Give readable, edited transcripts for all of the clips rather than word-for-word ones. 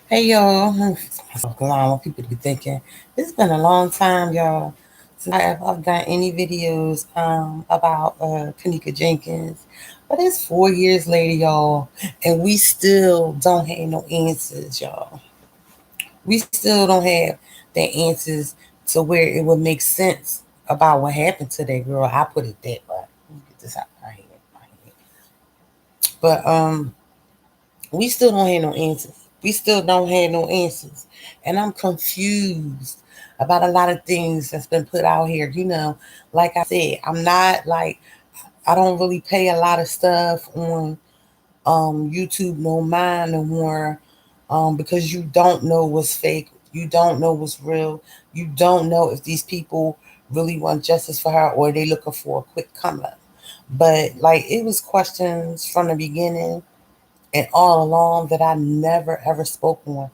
Hey y'all, because I don't want people to be thinking it's been a long time, y'all, since I've done any videos about Kenneka Jenkins. But it's 4 years later, y'all, and we still don't have no answers, y'all. We still don't have the answers to where it would make sense about what happened to that girl. I put it that way. Let me get this out right here. But we still don't have no answers. We still don't have no answers. And I'm confused about a lot of things that's been put out here. Like I said, I'm not like, I don't really pay a lot of stuff on YouTube no mind no more, because you don't know what's fake. You don't know what's real. You don't know if these people really want justice for her or they looking for a quick come up. But like, it was questions from the beginning and all along that I never ever spoke on.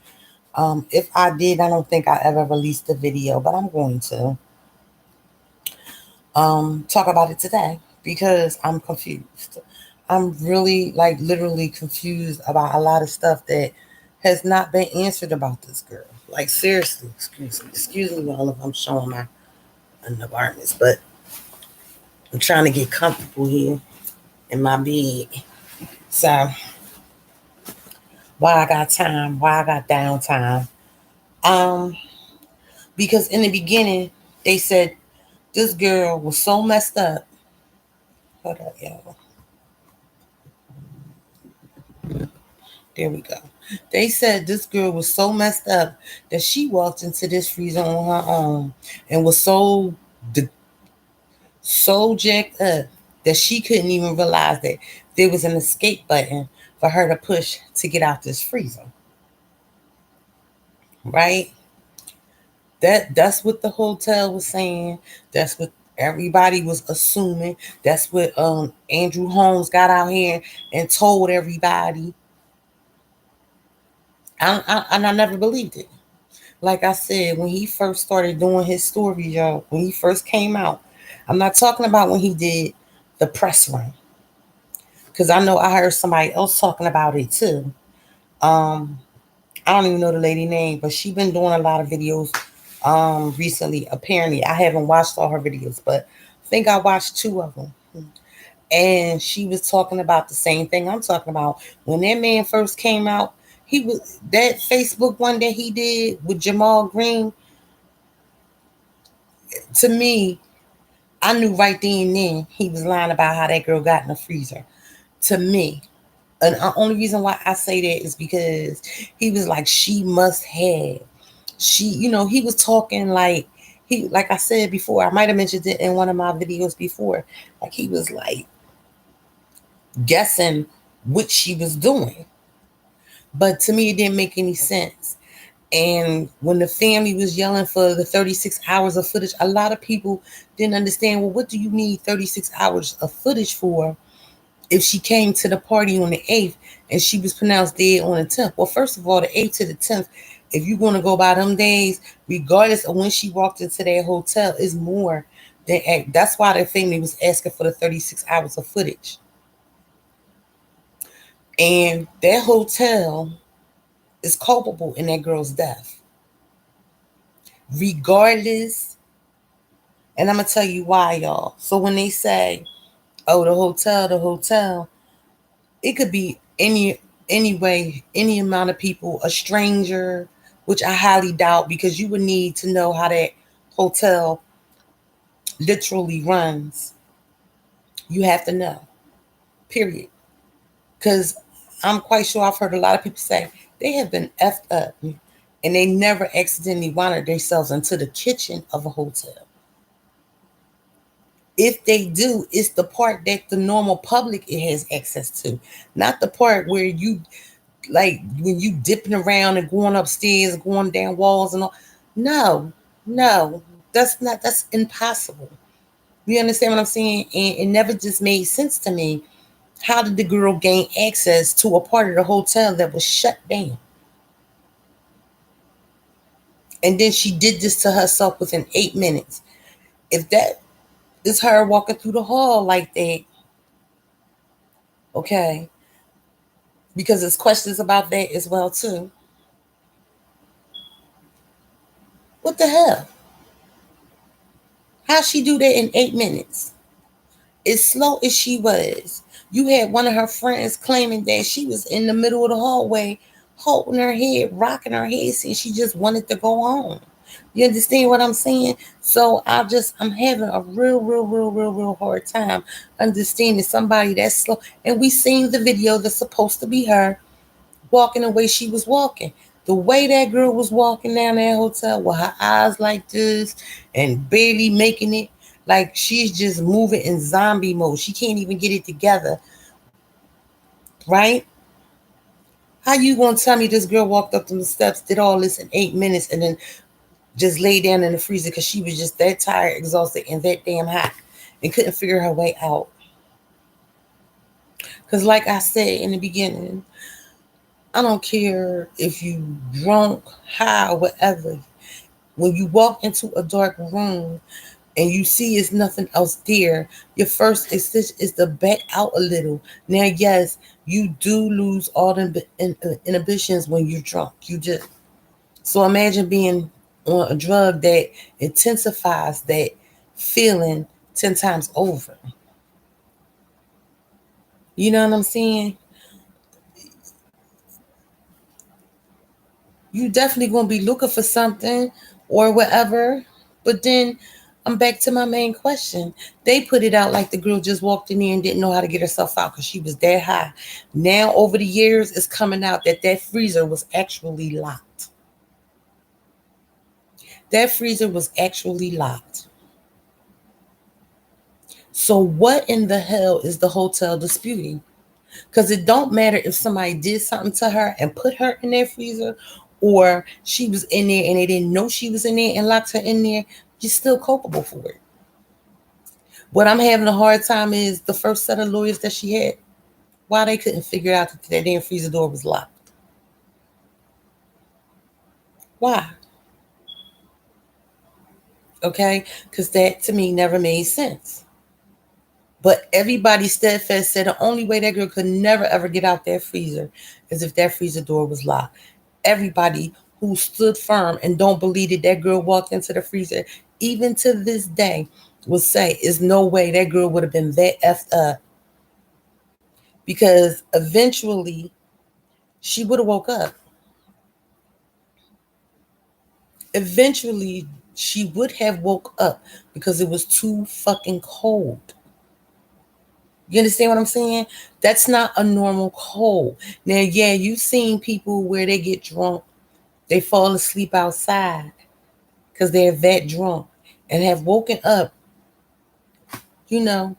If I did, I don't think I ever released the video, but I'm going to talk about it today because I'm confused. I'm really, like, literally confused about a lot of stuff that has not been answered about this girl. Like, seriously, excuse me, all if I'm showing my undergarments, but I'm trying to get comfortable here in my bed. So, why I got time? Why I got downtime? Um, because in the beginning they said this girl was so messed up. Hold up, y'all. There we go. They said this girl was so messed up that she walked into this freezer on her own and was so jacked up that she couldn't even realize that there was an escape button for her to push to get out this freezer. Right? That's what the hotel was saying. That's what everybody was assuming. That's what Andrew Holmes got out here and told everybody. And I never believed it. Like I said, when he first started doing his story, y'all, when he first came out, I'm not talking about when he did the press run, because I know I heard somebody else talking about it too. Um, I don't even know the lady name, but she been doing a lot of videos recently. Apparently, I haven't watched all her videos, but I think I watched two of them. And she was talking about the same thing I'm talking about. When that man first came out, he was that Facebook one that he did with Jamal Green. To me, I knew right then and then he was lying about how that girl got in the freezer. To me, and the only reason why I say that is because he was like, she must have. He was talking like like I said before, I might have mentioned it in one of my videos before. Like, he was like guessing what she was doing. But to me, it didn't make any sense. And when the family was yelling for the 36 hours of footage, a lot of people didn't understand, well, what do you need 36 hours of footage for if she came to the party on the 8th and she was pronounced dead on the 10th? Well, first of all, the 8th to the 10th, if you're going to go by them days, regardless of when she walked into that hotel, is more than that's why the family was asking for the 36 hours of footage. And that hotel is culpable in that girl's death, regardless. And I'm gonna tell you why, y'all. So when they say, "Oh, the hotel," it could be any amount of people, a stranger, which I highly doubt, because you would need to know how that hotel literally runs. You have to know, period. Because I'm quite sure I've heard a lot of people say they have been effed up and they never accidentally wandered themselves into the kitchen of a hotel. If they do, it's the part that the normal public it has access to, not the part where you, like, when you dipping around and going upstairs, going down walls and all. No, no, that's impossible. You understand what I'm saying? And it never just made sense to me. How did the girl gain access to a part of the hotel that was shut down? And then she did this to herself within 8 minutes. If that is her walking through the hall like that, okay, because there's questions about that as well too. What the hell? How she do that in 8 minutes? As slow as she was, you had one of her friends claiming that she was in the middle of the hallway, holding her head, rocking her head, saying she just wanted to go home. You understand what I'm saying? So I'm having a real hard time understanding somebody that's slow. And we seen the video that's supposed to be her walking the way she was walking. The way that girl was walking down that hotel with her eyes like this and barely making it, like she's just moving in zombie mode. She can't even get it together, right? How you gonna tell me this girl walked up them steps, did all this in 8 minutes, and then just lay down in the freezer because she was just that tired, exhausted, and that damn hot, and couldn't figure her way out? Because, like I said in the beginning, I don't care if you drunk, high, or whatever. When you walk into a dark room and you see it's nothing else there, your first instinct is to back out a little. Now, yes, you do lose all the inhibitions when you're drunk. You just so imagine being on a drug that intensifies that feeling 10 times over. You know what I'm saying? You definitely gonna be looking for something or whatever. But then I'm back to my main question. They put it out like the girl just walked in there and didn't know how to get herself out because she was that high. Now over the years, it's coming out that that freezer was actually locked. That freezer was actually locked. So what in the hell is the hotel disputing? Because it don't matter if somebody did something to her and put her in that freezer, or she was in there and they didn't know she was in there and locked her in there. You're still culpable for it. What I'm having a hard time is the first set of lawyers that she had, why they couldn't figure out that that damn freezer door was locked. Why? Okay? Because that to me never made sense. But everybody steadfast said the only way that girl could never ever get out that freezer is if that freezer door was locked. Everybody who stood firm and don't believe that that girl walked into the freezer, even to this day, will say, "Is no way that girl would have been that effed up," because eventually she would have woke up. Eventually she would have woke up because it was too fucking cold. You understand what I'm saying? That's not a normal cold. Now, yeah, you've seen people where they get drunk, they fall asleep outside because they're that drunk and have woken up, you know,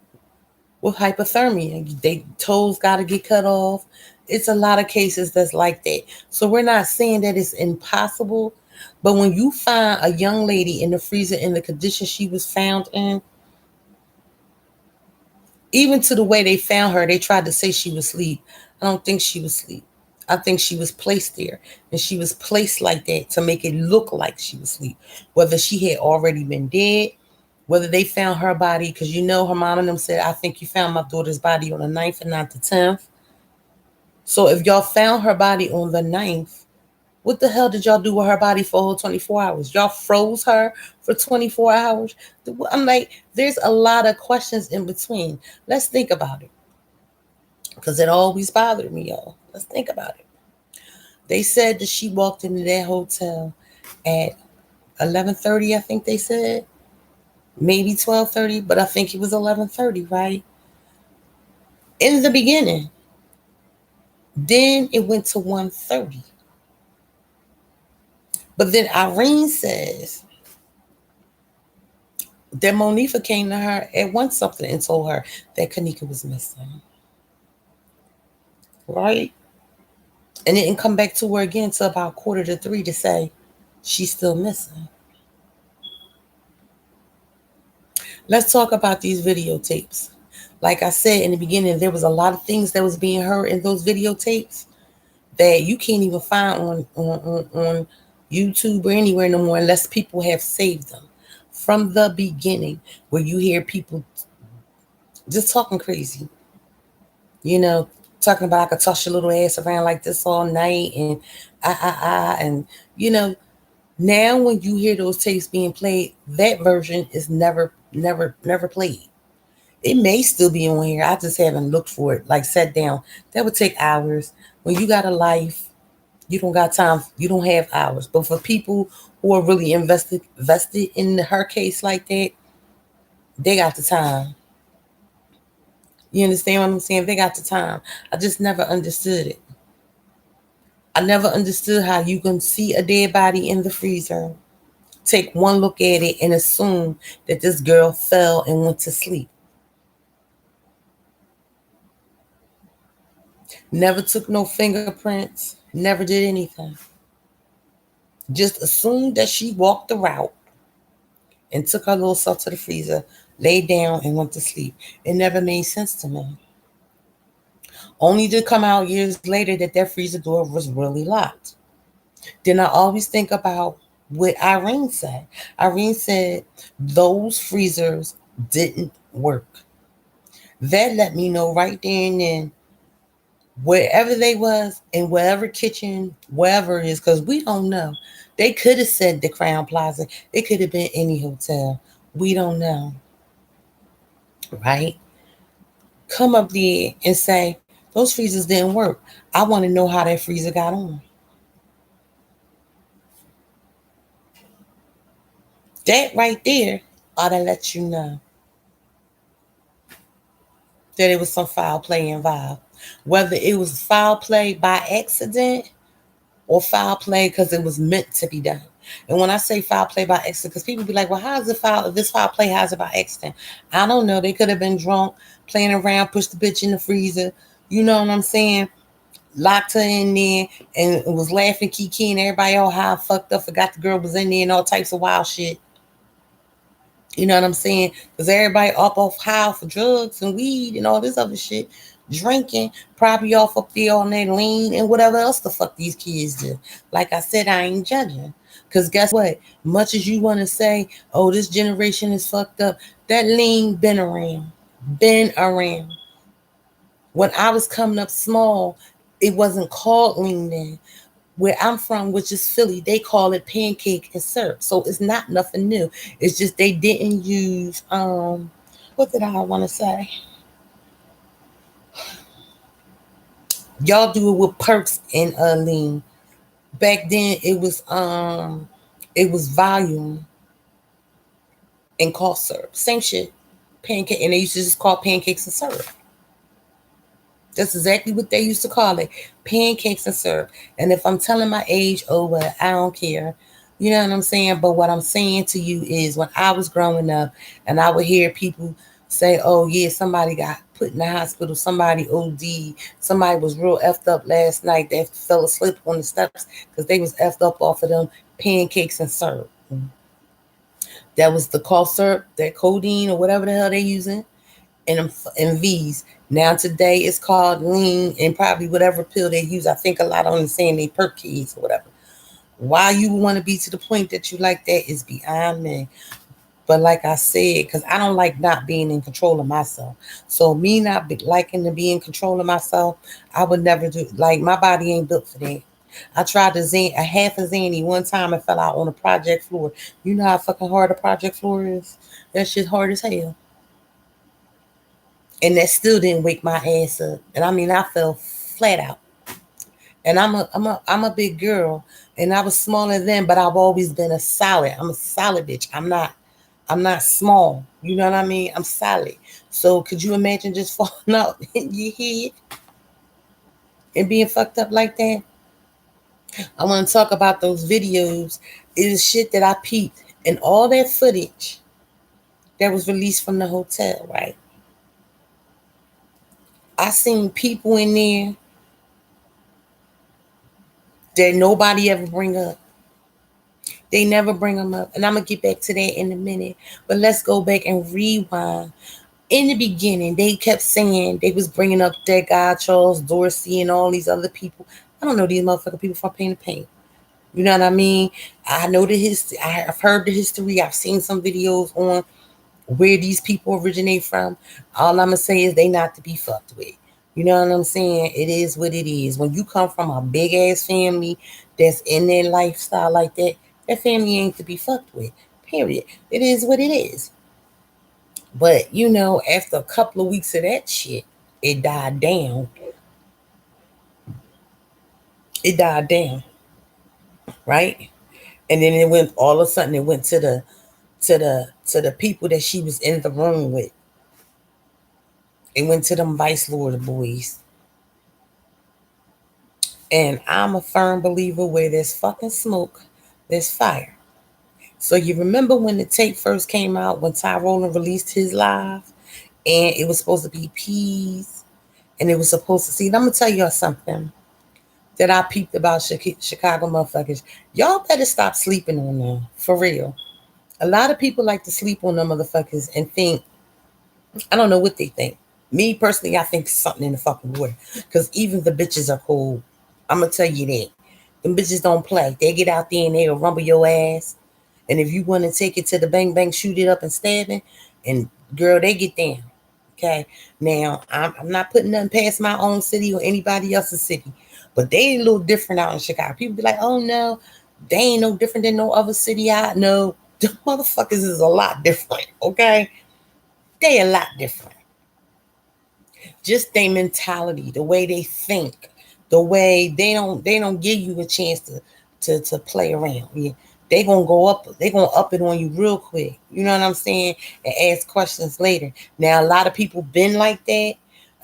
with hypothermia. They toes got to get cut off. It's a lot of cases that's like that. So we're not saying that it's impossible, but when you find a young lady in the freezer in the condition she was found in, even to the way they found her, they tried to say she was asleep. I don't think she was asleep. I think she was placed there, and she was placed like that to make it look like she was asleep. Whether she had already been dead, whether they found her body, because you know her mom and them said, "I think you found my daughter's body on the 9th and not the 10th." So if y'all found her body on the 9th, what the hell did y'all do with her body for a whole 24 hours? Y'all froze her for 24 hours? I'm like, there's a lot of questions in between. Let's think about it. Because it always bothered me, y'all. Let's think about it. They said that she walked into that hotel at 11:30, I think they said. Maybe 12:30, but I think it was 11:30, right? In the beginning. Then it went to 1:30. But then Irene says that Monifa came to her at 1 something and told her that Kenneka was missing. Right? And didn't come back to her again till about 2:45 to say she's still missing. Let's talk about these videotapes. Like I said in the beginning, there was a lot of things that was being heard in those videotapes that you can't even find on YouTube or anywhere no more unless people have saved them. From the beginning, where you hear people just talking crazy, you know, talking about I could toss your little ass around like this all night and and you know, Now, when you hear those tapes being played, that version is never played. It may still be on here. I just haven't looked for it, like sat down. That would take hours. When you got a life, you don't got time. You don't have hours. But for people who are really invested in her case like that, they got the time. You understand what I'm saying? They got the time. I just never understood it. I never understood how you can see a dead body in the freezer, take one look at it, and assume that this girl fell and went to sleep. Never took no fingerprints, never did anything. Just assumed that she walked the route and took her little self to the freezer, laid down, and went to sleep. It never made sense to me. Only to come out years later that that freezer door was really locked. Then I always think about what Irene said. Irene said those freezers didn't work. That let me know right there and then wherever they was in whatever kitchen, wherever it is, because we don't know. They could have said the Crown Plaza. It could have been any hotel. We don't know, right? Come up there and say those freezers didn't work. I want to know how that freezer got on. That right there ought to let you know that it was some foul play involved. Whether it was foul play by accident or foul play because it was meant to be done. And when I say foul play by accident, because people be like, well, how is it foul? If this foul play, how's it by accident? I don't know. They could have been drunk, playing around, pushed the bitch in the freezer. You know what I'm saying? Locked her in there and was laughing, kiki, everybody all high, fucked up, forgot the girl was in there and all types of wild shit. You know what I'm saying? Because everybody up off high for drugs and weed and all this other shit, drinking, probably off up there on that lean and whatever else the fuck these kids do. Like I said, I ain't judging. Because guess what? Much as you want to say, oh, this generation is fucked up, that lean been around. Been around. When I was coming up small, it wasn't called lean then. Where I'm from, which is Philly, they call it pancake and syrup. So it's not nothing new. It's just they didn't use what did I want to say? Y'all do it with perks and lean. Back then it was volume and cough syrup. Same shit. Pancake and they used to just call pancakes and syrup. That's exactly what they used to call it. Pancakes and syrup. And if I'm telling my age, oh well, I don't care. You know what I'm saying? But what I'm saying to you is when I was growing up and I would hear people say, oh yeah, somebody got put in the hospital, somebody OD, somebody was real effed up last night. They fell asleep on the steps because they was effed up off of them pancakes and syrup. That was the cough syrup, that codeine or whatever the hell they using and V's. Now today it's called lean and probably whatever pill they use. I think a lot on the saying they perk keys or whatever. Why you want to be to the point that you like that is beyond me. But like I said, because I don't like not being in control of myself. So me not liking to be in control of myself, I would never do. Like my body ain't built for that. I tried to a half a zany one time and fell out on a project floor. You know how fucking hard a project floor is. That shit hard as hell. And that still didn't wake my ass up. And I mean, I fell flat out. And I'm a big girl, and I was smaller then, but I've always been a solid. I'm a solid bitch. I'm not small. You know what I mean? I'm solid. So could you imagine just falling out in your head and being fucked up like that? I want to talk about those videos. It is shit that I peeped, and all that footage that was released from the hotel. Right? I seen people in there that nobody ever bring up. They never bring them up. And I'm going to get back to that in a minute. But let's go back and rewind. In the beginning, they kept saying they was bringing up that guy, Charles Dorsey, and all these other people. I don't know these motherfucking people from Paint to Paint. You know what I mean? I know the history. I've heard the history. I've seen some videos on where these people originate from. All I'm going to say is they not to be fucked with. You know what I'm saying? It is what it is. When you come from a big ass family that's in their lifestyle like that, That family ain't to be fucked with. Period. It is what it is. But after a couple of weeks of that shit, it died down. It died down, right? And then it went all of a sudden it went to the people that she was in the room with. It went to them Vice Lord boys. And I'm a firm believer where there's fucking smoke, there's fire. So you remember when the tape first came out when Tyrone released his live and it was supposed to be peas and it was supposed to see. I'm gonna tell y'all something that I peeped about Chicago motherfuckers. Y'all better stop sleeping on them for real. A lot of people like to sleep on them motherfuckers and think I don't know what they think. Me personally, I think something in the fucking water. Cause even the bitches are cool. I'm gonna tell you that. Them bitches don't play. They get out there and they'll rumble your ass. And if you want to take it to the bang bang, shoot it up and stab it, and girl, they get down. Okay. Now I'm not putting nothing past my own city or anybody else's city, but they a little different out in Chicago. People be like, oh no, they ain't no different than no other city I know. The motherfuckers is a lot different. Okay, they a lot different. Just their mentality, the way they think, the way they don't give you a chance to play around. Yeah, they gonna up it on you real quick. You know what I'm saying? And ask questions later. Now a lot of people been like that.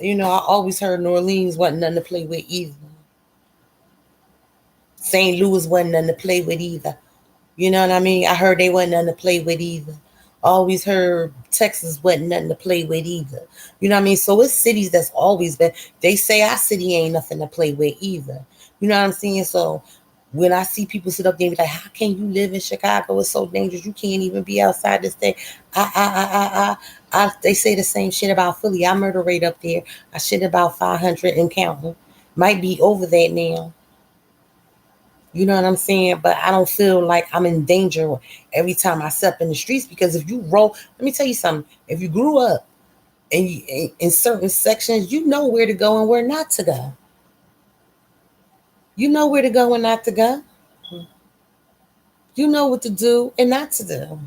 I always heard New Orleans wasn't nothing to play with either. St. Louis wasn't nothing to play with either. You know what I mean? I heard they wasn't nothing to play with either. Always heard Texas wasn't nothing to play with either. You know what I mean? So it's cities that's always been. They say our city ain't nothing to play with either. You know what I'm saying? So when I see people sit up there and be like, "How can you live in Chicago? It's so dangerous. You can't even be outside this thing." They say the same shit about Philly. Our murder rate up there, I shit about 500 and counting. Might be over that now. You know what I'm saying? But I don't feel like I'm in danger every time I step in the streets because if you roll, let me tell you something. If you grew up and in certain sections, you know where to go and where not to go. You know where to go and not to go. You know what to do and not to do.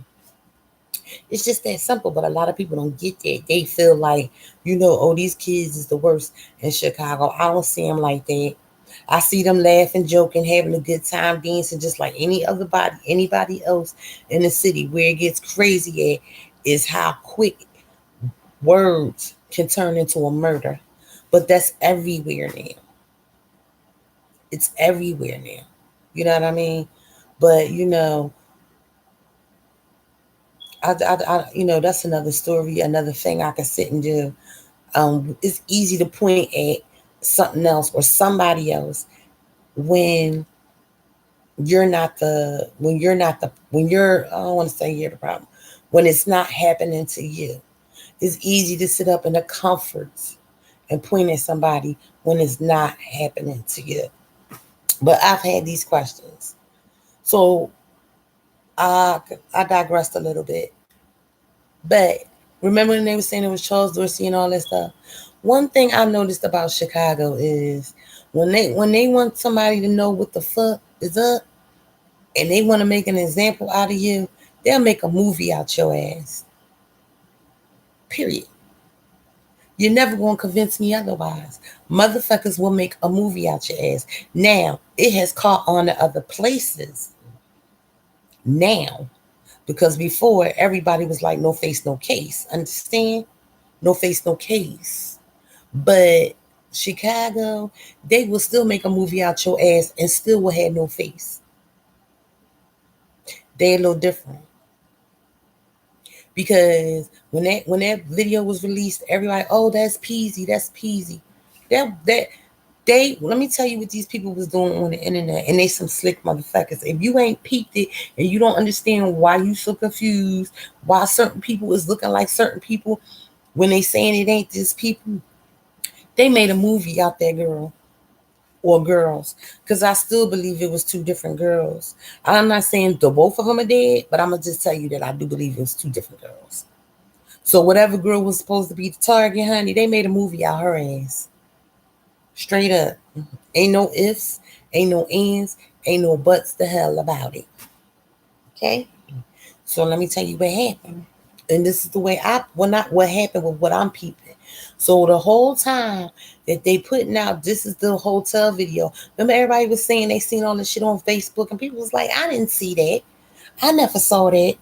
It's just that simple, but a lot of people don't get that. They feel like, oh, these kids is the worst in Chicago. I don't see them like that. I see them laughing, joking, having a good time, dancing just like anybody else in the city. Where it gets crazy at is how quick words can turn into a murder. But that's everywhere now. It's everywhere now. You know what I mean? But that's another story, another thing I can sit and do. It's easy to point at something else or somebody else when you're I don't want to say you're the problem. When it's not happening to you. It's easy to sit up in the comforts and point at somebody when it's not happening to you. But I've had these questions. So I digressed a little bit. But remember when they were saying it was Charles Dorsey and all that stuff? One thing I noticed about Chicago is when they want somebody to know what the fuck is up and they want to make an example out of you, they'll make a movie out your ass. Period. You're never gonna convince me otherwise. Motherfuckers will make a movie out your ass. Now, it has caught on to other places. Now, because before everybody was like no face, no case. Understand? No face, no case. But Chicago, they will still make a movie out your ass and still will have no face. They're a little different. Because when that video was released, everybody, oh, that's peasy, that's peasy. That they let me tell you what these people was doing on the internet, and they some slick motherfuckers. If you ain't peeped it and you don't understand why you so confused, why certain people is looking like certain people when they saying it ain't just people, they made a movie out there, girl or girls, because I still believe it was two different girls. I'm not saying the both of them are dead, but I'm gonna just tell you that I do believe it was two different girls. So whatever girl was supposed to be the target, honey, they made a movie out her ass. Straight up. Ain't no ifs, ain't no ands, ain't no buts the hell about it. Okay? So let me tell you what happened. And this is the way not what happened with what I'm peeping. So the whole time that they putting out, this is the hotel video. Remember everybody was saying they seen all this shit on Facebook and people was like, I didn't see that. I never saw that.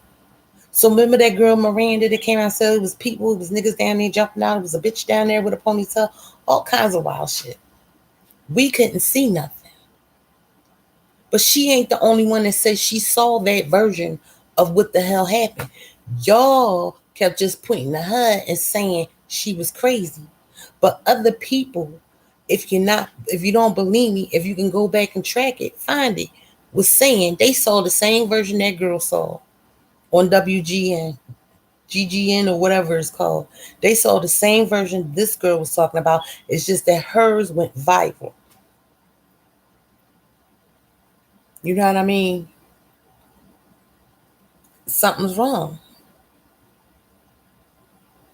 So remember that girl Miranda that came out and said it was people, it was niggas down there jumping out, it was a bitch down there with a ponytail, all kinds of wild shit. We couldn't see nothing. But she ain't the only one that says she saw that version of what the hell happened. Y'all kept just pointing to her and saying she was crazy. But other people, if you don't believe me, if you can go back and track it, find it, was saying they saw the same version that girl saw on WGN, GGN or whatever it's called. They saw the same version this girl was talking about. It's just that hers went viral. You know what I mean? Something's wrong.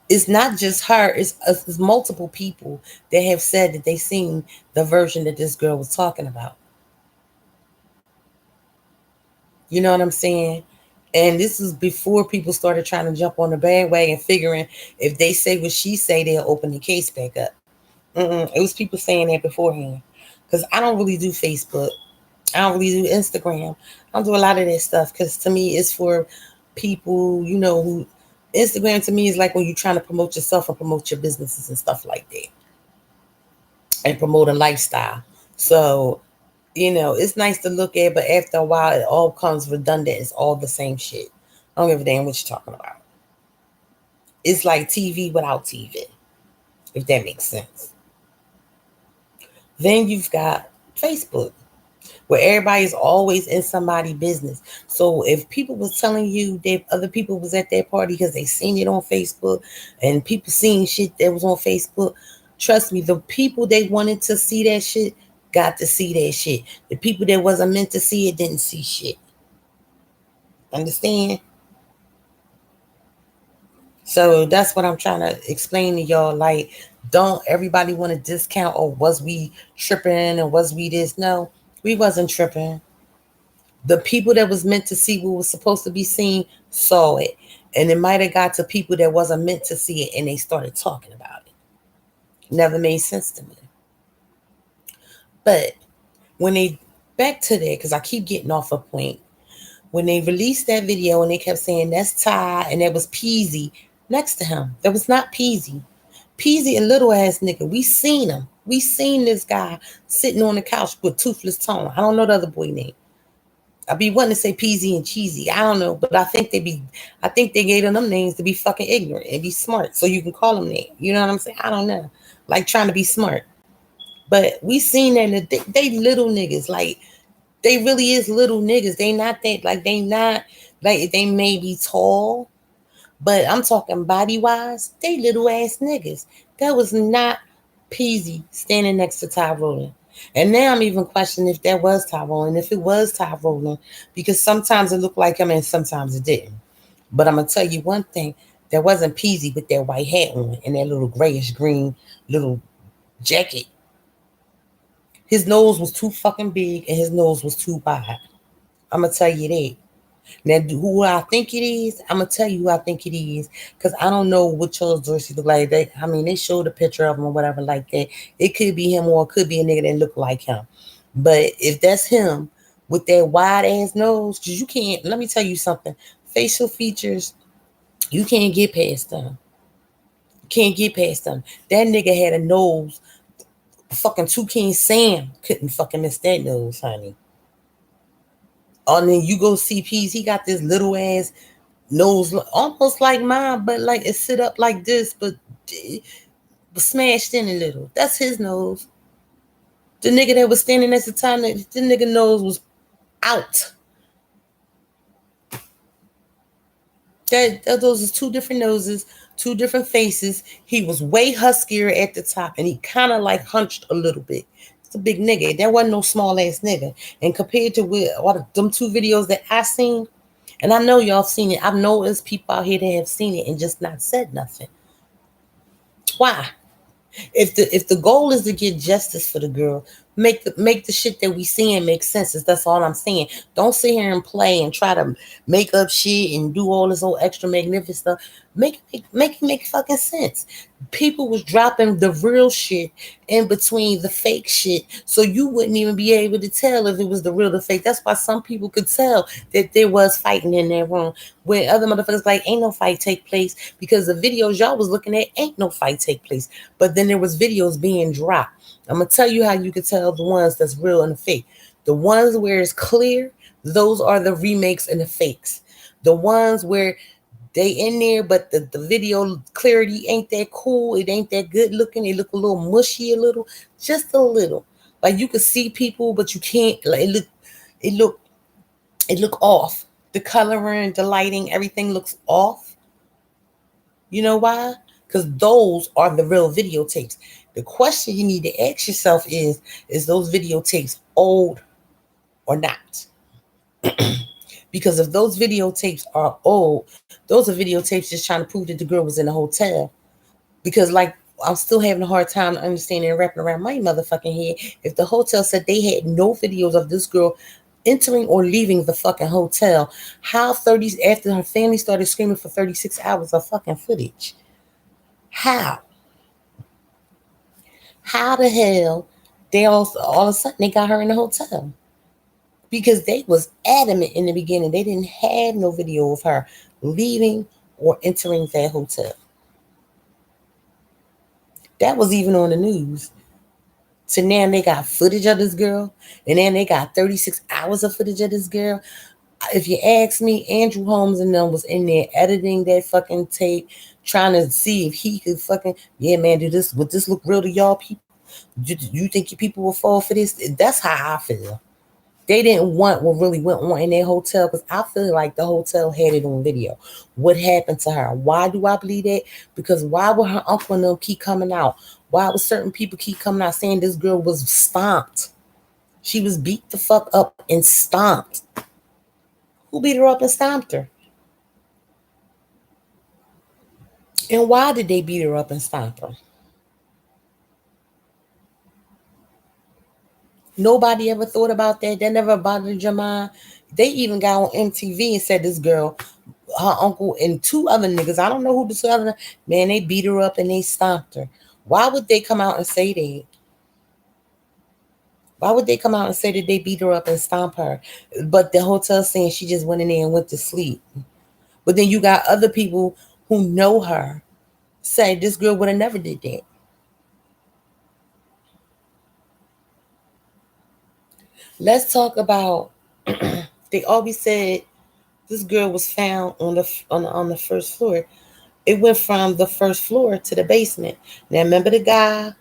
It's not just her, it's multiple people that have said that they seen the version that this girl was talking about. You know what I'm saying? And this is before people started trying to jump on the bandwagon, figuring if they say what she say, they'll open the case back up. It was people saying that beforehand. Because I don't really do Facebook. I don't really do Instagram. I don't do a lot of that stuff because to me it's for people, who Instagram to me is like when you're trying to promote yourself and promote your businesses and stuff like that and promote a lifestyle. So, it's nice to look at, but after a while it all comes redundant. It's all the same shit. I don't give a damn what you're talking about. It's like TV without TV, if that makes sense. Then you've got Facebook, where everybody's always in somebody's business. So if people was telling you that other people was at that party because they seen it on Facebook and people seen shit that was on Facebook, trust me, the people they wanted to see that shit got to see that shit. The people that wasn't meant to see it didn't see shit. Understand? So that's what I'm trying to explain to y'all. Like, don't everybody want to discount, or was we tripping, or was we this? No, we wasn't tripping. The people that was meant to see what was supposed to be seen saw it. And it might have got to people that wasn't meant to see it and they started talking about it. Never made sense to me. But when they, back to that, because I keep getting off a point, when they released that video and they kept saying that's Ty and that was Peasy next to him. That was not Peasy. Peasy a little ass nigga. We seen him. We seen this guy sitting on the couch with toothless tongue. I don't know the other boy name. I be wanting to say peasy and cheesy. I don't know, but I think they gave them names to be fucking ignorant and be smart, so you can call them that. You know what I'm saying? I don't know, like trying to be smart. But we seen that they little niggas, like they really is little niggas. They not that, like they not like they may be tall, but I'm talking body wise, they little ass niggas. That was not Peasy standing next to Ty Rowland. And now I'm even questioning if that was Ty Rowland, if it was Ty Rowland, because sometimes it looked like him and sometimes it didn't. But I'm gonna tell you one thing: that wasn't Peasy with that white hat on and that little grayish green little jacket. His nose was too fucking big and his nose was too wide. I'm gonna tell you that. Now, who I think it is, I'm gonna tell you who I think it is, because I don't know what Charles Dorsey look like. They showed a picture of him or whatever like that. It could be him or it could be a nigga that look like him. But if that's him with that wide ass nose, because you can't. Let me tell you something. Facial features, you can't get past them. You can't get past them. That nigga had a nose. Fucking Toucan Sam couldn't fucking miss that nose, honey. And then you go see Peace, he got this little ass nose, almost like mine, but like it sit up like this, but smashed in a little. That's his nose. The nigga that was standing at the time, the nigga nose was out. Those are two different noses, two different faces. He was way huskier at the top, and he kind of like hunched a little bit. It's a big nigga. That wasn't no small ass nigga. And compared to with all them two videos that I seen, and I know y'all seen it. I know there's people out here that have seen it and just not said nothing. Why? If the goal is to get justice for the girl, Make the shit that we seeing make sense. That's all I'm saying. Don't sit here and play and try to make up shit and do all this old extra magnificent stuff. Make fucking sense. People was dropping the real shit in between the fake shit, so you wouldn't even be able to tell if it was the real or fake. That's why some people could tell that there was fighting in that room, where other motherfuckers like ain't no fight take place, because the videos y'all was looking at ain't no fight take place. But then there was videos being dropped. I'm gonna tell you how you can tell the ones that's real and the fake. The ones where it's clear, those are the remakes and the fakes. The ones where they in there, but the video clarity ain't that cool. It ain't that good looking. It look a little mushy, a little, just a little. Like you can see people, but you can't. Like it look, it look off. The coloring, the lighting, everything looks off. You know why? Because those are the real videotapes. The question you need to ask yourself is those videotapes old or not? Because if those videotapes are old, those are videotapes just trying to prove that the girl was in a hotel. Because like I'm still having a hard time understanding and wrapping around my motherfucking head. If the hotel said they had no videos of this girl entering or leaving the fucking hotel, how 30s after her family started screaming for 36 hours of fucking footage? How? How the hell they all of a sudden they got her in the hotel? Because they was adamant in the beginning they didn't have no video of her leaving or entering that hotel. That was even on the news. So now they got footage of this girl, and then they got 36 hours of footage of this girl. If you ask me, Andrew Holmes and them was in there editing that fucking tape, trying to see if he could fucking, yeah, man, would this look real to y'all people? You think your people will fall for this? That's how I feel. They didn't want what really went on in their hotel, because I feel like the hotel had it on video. What happened to her? Why do I believe that? Because why would her uncle and them keep coming out? Why would certain people keep coming out saying this girl was stomped? She was beat the fuck up and stomped. Who beat her up and stomped her? And why did they beat her up and stomp her? Nobody ever thought about that. That never bothered your mind. They even got on MTV and said this girl, her uncle, and two other niggas, I don't know who the two other, man, they beat her up and they stomped her. Why would they come out and say that? Why would they come out and say that they beat her up and stomp her? But the hotel saying she just went in there and went to sleep. But then you got other people who know her say this girl would have never did that. Let's talk about. They always said this girl was found on the first floor. It went from the first floor to the basement. Now remember the guy,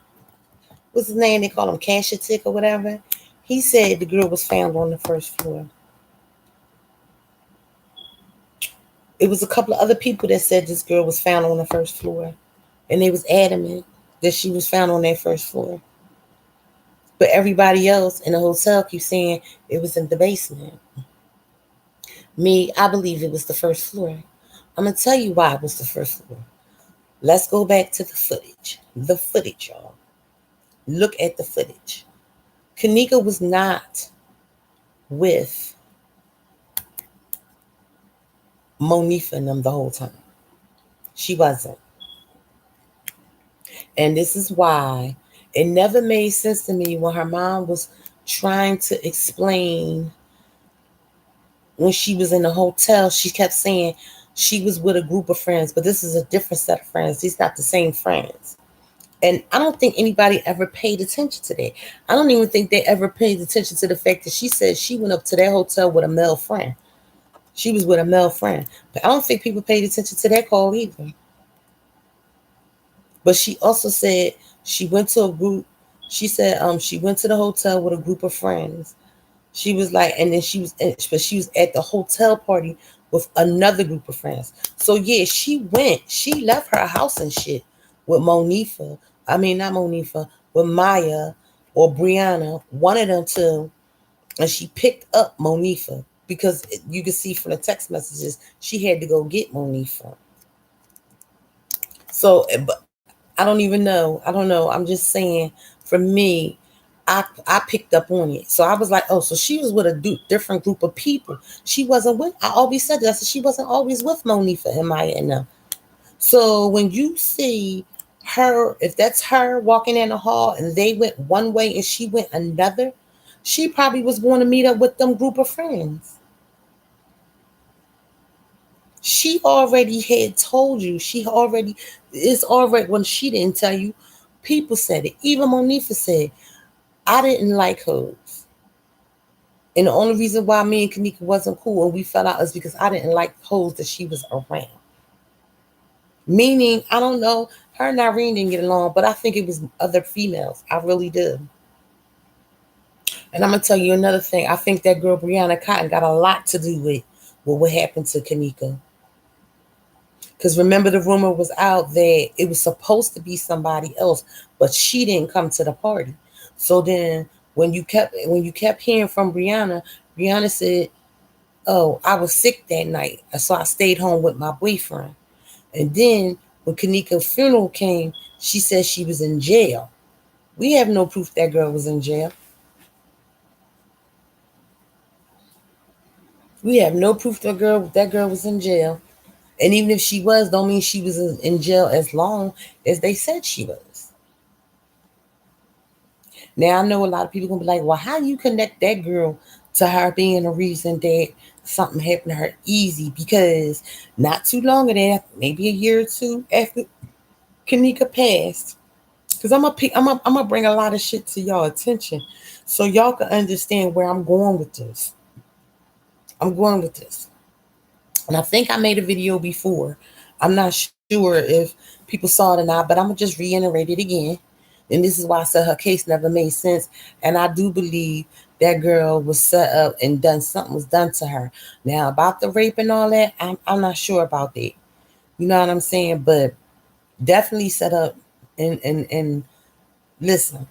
what's his name? They call him Cash a Tick or whatever. He said the girl was found on the first floor. It was a couple of other people that said this girl was found on the first floor, and they was adamant that she was found on that first floor. But everybody else in the hotel keeps saying it was in the basement. Me, I believe it was the first floor. I'm gonna tell you why it was the first floor. Let's go back to the footage. The footage, y'all. Look at the footage. Kenneka was not with Monifa and them the whole time. She wasn't. And this is why it never made sense to me when her mom was trying to explain when she was in the hotel. She kept saying she was with a group of friends, but this is a different set of friends. These not the same friends. And I don't think anybody ever paid attention to that. I don't even think they ever paid attention to the fact that she said she went up to that hotel with a male friend. She was with a male friend. But I don't think people paid attention to that call either. But she also said she went to a group. She said she went to the hotel with a group of friends. She was like, and then but she was at the hotel party with another group of friends. So yeah, she went. She left her house and shit with Monifa. I mean, not Monifa, with Maya or Brianna, one of them two, and she picked up Monifa because you can see from the text messages she had to go get Monifa. So, but I don't even know. I don't know. I'm just saying, for me, I picked up on it. So I was like, oh, so she was with a different group of people. She wasn't with, I always said that. I said she wasn't always with Monifa and Maya and them. So when you see her, if that's her walking in the hall and they went one way and she went another, she probably was going to meet up with them group of friends. She already had told you. She already, it's already, when she didn't tell you, people said it. Even Monifa said, I didn't like hoes. And the only reason why me and Kenneka wasn't cool and we fell out is because I didn't like hoes that she was around. Meaning, I don't know, her and Irene didn't get along, but I think it was other females. I really do. And I'm gonna tell you another thing. I think that girl Brianna Cotton got a lot to do with what happened to Kenneka. Because remember, the rumor was out that it was supposed to be somebody else, but she didn't come to the party. So then, when you kept hearing from Brianna, Brianna said, "Oh, I was sick that night, so I stayed home with my boyfriend." And then when Kenneka's funeral came, she said she was in jail. We have no proof that girl was in jail. We have no proof that girl was in jail. And even if she was, don't mean she was in jail as long as they said she was. Now I know a lot of people gonna be like, well, how do you connect that girl to her being a reason that something happened to her? Easy, because not too long ago, maybe a year or two after Kenneka passed, because I'm gonna bring a lot of shit to y'all attention, so y'all can understand where I'm going with this. I'm going with this, and I think I made a video before. I'm not sure if people saw it or not, but I'm gonna just reiterate it again. And this is why I said her case never made sense. And I do believe that girl was set up and done something was done to her. Now about the rape and all that, I'm not sure about that. You know what I'm saying? But definitely set up and listen.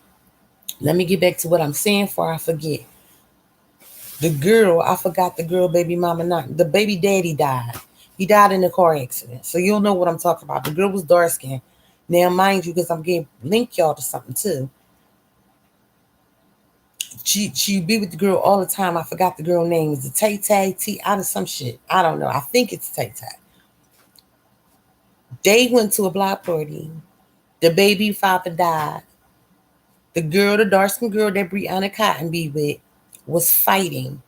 Let me get back to what I'm saying before I forget. The girl, I forgot the girl baby mama, not the baby daddy died. He died in a car accident. So you'll know what I'm talking about. The girl was dark skinned. Now, mind you, because I'm getting link y'all to something too. She be with the girl all the time. I forgot the girl name. Is it Tay Tay T out of some shit? I don't know. I think it's Tay Tay. They went to a block party. The baby father died. The girl, the dark skinned girl that Brianna Cotton be with, was fighting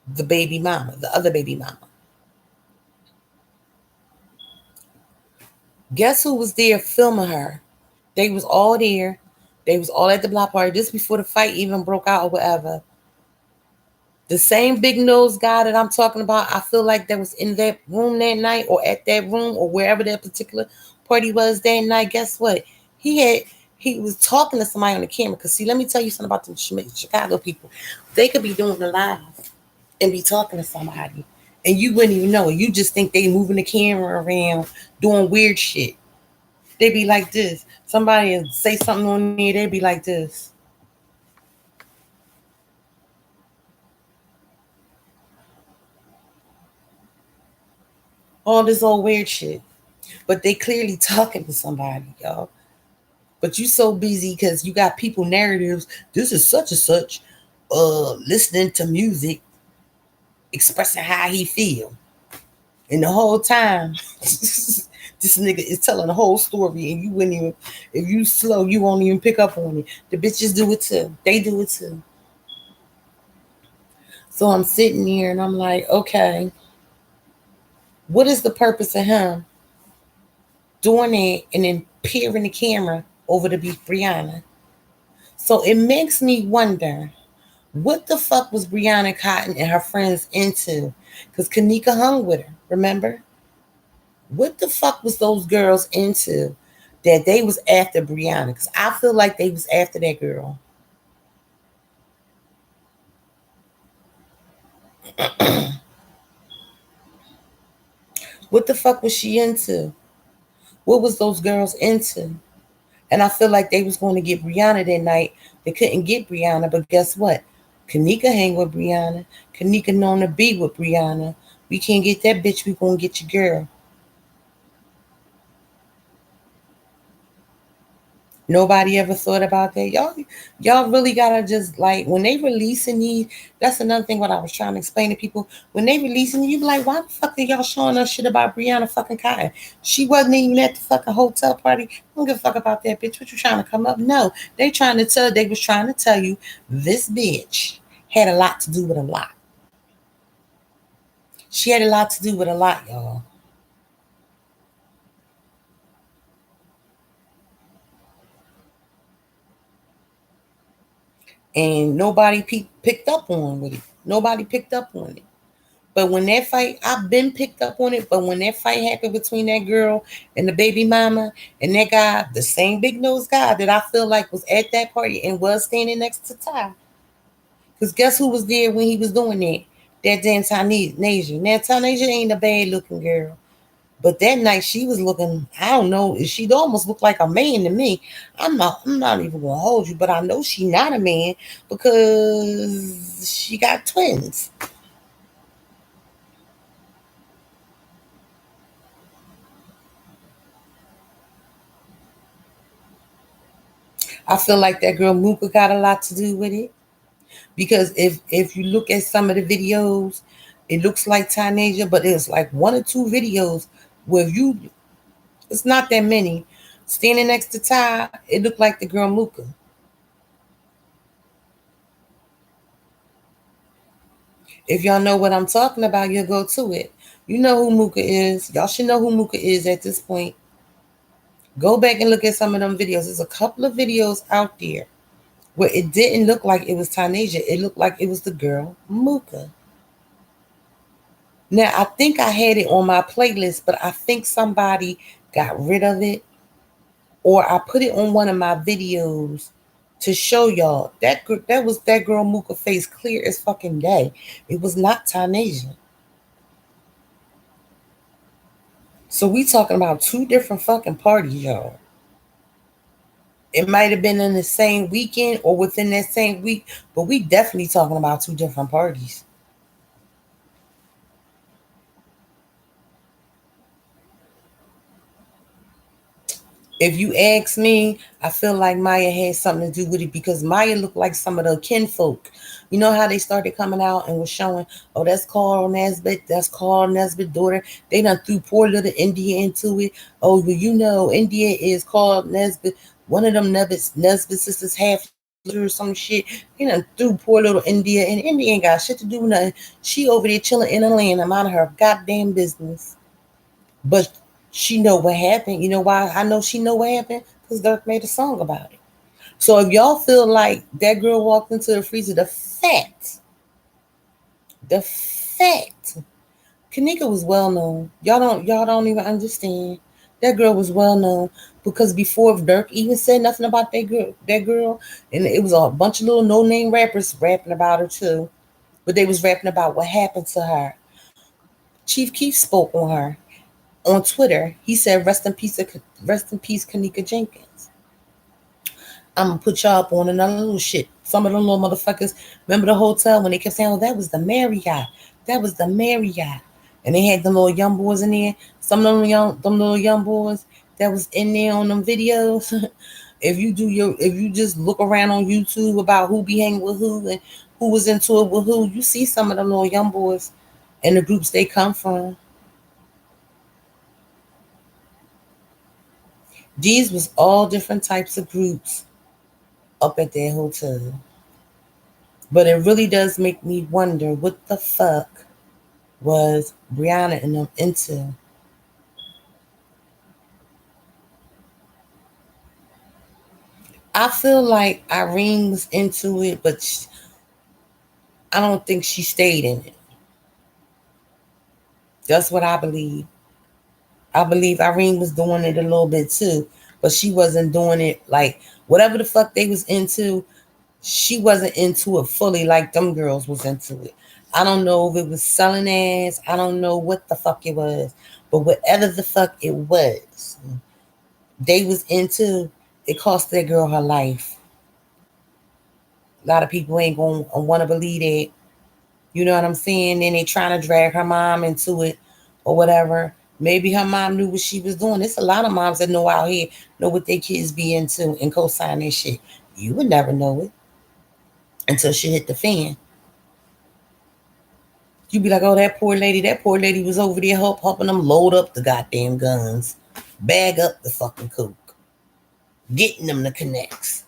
the baby mama, the other baby mama. Guess who was there filming her? They was all there. They was all at the block party just before the fight even broke out or whatever. The same big nose guy that I'm talking about, I feel like that was in that room that night or at that room or wherever that particular party was that night. Guess what? He had he was talking to somebody on the camera. Cause see, let me tell you something about the Chicago people. They could be doing the live and be talking to somebody, and you wouldn't even know. You just think they moving the camera around, doing weird shit. They be like this. Somebody say something on there. They be like this. All this old weird shit. But they clearly talking to somebody, y'all. But you so busy because you got people narratives. This is such and such, listening to music, expressing how he feel, and the whole time, this nigga is telling the whole story, and you wouldn't even, if you slow, you won't even pick up on it. The bitches do it too. They do it too. So I'm sitting here and I'm like, okay, what is the purpose of him doing it and then peering the camera over to be Brianna? So it makes me wonder, what the fuck was Brianna Cotton and her friends into? Because Kenneka hung with her, remember? What the fuck was those girls into that they was after Brianna? Because I feel like they was after that girl. What the fuck was she into? What was those girls into? And I feel like they was going to get Brianna that night. They couldn't get Brianna, but guess what? Kenneka hang with Brianna. Kenneka known to be with Brianna. We can't get that bitch. We gonna get your girl. Nobody ever thought about that. Y'all really gotta just like when they releasing these. That's another thing. What I was trying to explain to people when they releasing, you be like, why the fuck are y'all showing us shit about Brianna fucking Cotton? She wasn't even at the fucking hotel party. I don't give a fuck about that bitch. What you trying to come up? No, they trying to tell. They was trying to tell you this bitch had a lot to do with a lot. She had a lot to do with a lot, y'all. And nobody picked up on with it. Nobody picked up on it. But when that fight, I've been picked up on it. But when that fight happened between that girl and the baby mama and that guy, the same big nose guy that I feel like was at that party and was standing next to Ty. Because guess who was there when he was doing that? That damn Tanasia. Now Tanasia ain't a bad looking girl. But that night she was looking, I don't know, she almost looked like a man to me. I'm not even gonna hold you, but I know she not a man because she got twins. I feel like that girl Mooka got a lot to do with it. Because if you look at some of the videos, it looks like Tanasia, but it's like one or two videos where you it's not that many. Standing next to Ty, it looked like the girl Mooka. If y'all know what I'm talking about, you'll go to it. You know who Mooka is. Y'all should know who Mooka is at this point. Go back and look at some of them videos. There's a couple of videos out there where it didn't look like it was Tanasia. It looked like it was the girl Mooka. Now I think I had it on my playlist, but I think somebody got rid of it, or I put it on one of my videos to show y'all that was that girl Mooka face clear as fucking day. It was not Tanasia. So we talking about two different fucking parties, y'all. It might have been in the same weekend or within that same week, but we definitely talking about two different parties. If you ask me, I feel like Maya had something to do with it because Maya looked like some of the kinfolk. You know how they started coming out and was showing, oh, that's Carl Nesbitt, that's Carl Nesbitt's daughter. They done threw poor little India into it. Oh, well, you know, India is Carl Nesbitt. One of them Nesbitt sisters half or some shit. They done threw poor little India, and India ain't got shit to do with nothing. She over there chilling in a land. I'm out of her goddamn business. But she know what happened. You know why I know she know what happened? Because Dirk made a song about it. So if y'all feel like that girl walked into the freezer, the fact, Kenneka was well known. Y'all don't even understand. That girl was well known because before Dirk even said nothing about that girl, and it was a bunch of little no name rappers rapping about her too, but they was rapping about what happened to her. Chief Keef spoke on her on Twitter. He said, rest in peace, Kenneka Jenkins. I'm gonna put y'all up on another little shit. Some of them little motherfuckers remember the hotel when they kept saying, "Oh, that was the Marriott. That was the Marriott," and they had them little young boys in there. Some of them little young boys that was in there on them videos. If you just look around on YouTube about who be hanging with who and who was into it with who, you see some of them little young boys and the groups they come from. These was all different types of groups up at that hotel. But it really does make me wonder what the fuck was Brianna and them into. I feel like Irene was into it, but I don't think she stayed in it. That's what I believe. I believe Irene was doing it a little bit too, but she wasn't doing it like whatever the fuck they was into. She wasn't into it fully like them girls was into it. I don't know if it was selling ass. I don't know what the fuck it was, but whatever the fuck it was, they was into. It cost that girl her life. A lot of people ain't gonna want to believe that. You know what I'm saying? Then they trying to drag her mom into it or whatever. Maybe her mom knew what she was doing. There's a lot of moms that know out here know what their kids be into and co-sign their shit. You would never know it until she hit the fan. You'd be like, oh, that poor lady was over there helping them load up the goddamn guns, bag up the fucking coke, getting them the connects.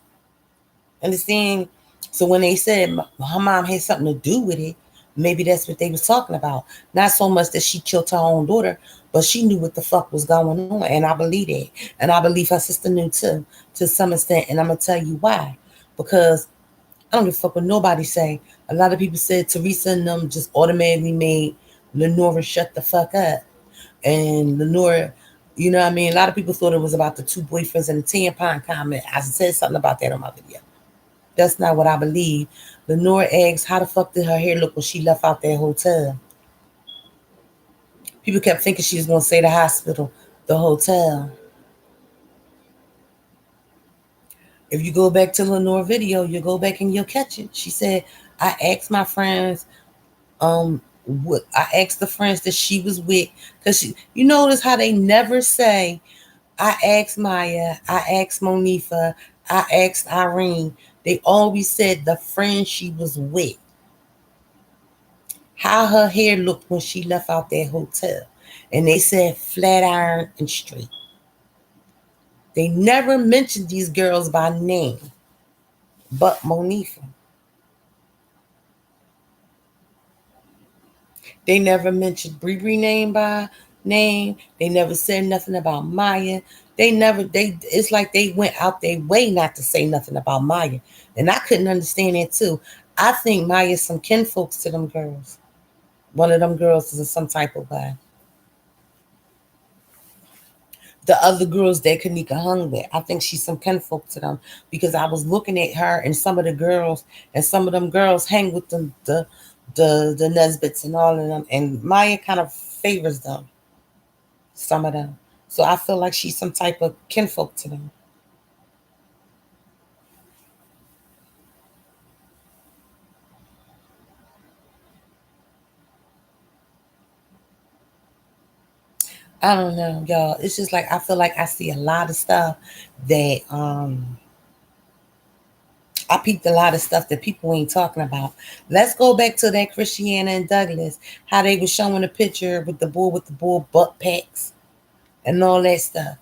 Understand? So when they said her mom had something to do with it, maybe that's what they was talking about. Not so much that she killed her own daughter, but she knew what the fuck was going on, and I believe that, and I believe her sister knew too, to some extent. And I'm gonna tell you why, because I don't give a fuck what nobody say. A lot of people said Teresa and them just automatically made Lenora shut the fuck up, and Lenora. You know what I mean? A lot of people thought it was about the two boyfriends and the tampon comment. I said something about that on my video. That's not what I believe. Lenore asks, how the fuck did her hair look when she left out that hotel? People kept thinking she was going to say the hospital, the hotel. If you go back to Lenore video, you'll go back and you'll catch it. She said, I asked my friends, what I asked the friends that she was with, because you notice how they never say, I asked Maya, I asked Monifa, I asked Irene. They always said the friend she was with. How her hair looked when she left out that hotel. And they said flat iron and straight. They never mentioned these girls by name, but Monifa. They never mentioned Bree name by name. They never said nothing about Maya. It's like they went out their way not to say nothing about Maya. And I couldn't understand that too. I think Maya's some kinfolks to them girls. One of them girls is in some type of way. The other girls that Kenneka hung with. I think she's some kinfolk to them because I was looking at her and some of the girls, and some of them girls hang with the Nesbits and all of them, and Maya kind of favors them, some of them. So I feel like she's some type of kinfolk to them. I don't know, y'all. It's just like I feel like I see a lot of stuff that I peeped a lot of stuff that people ain't talking about. Let's go back to that Christiana and Douglas, how they was showing a picture with the bull butt packs and all that stuff.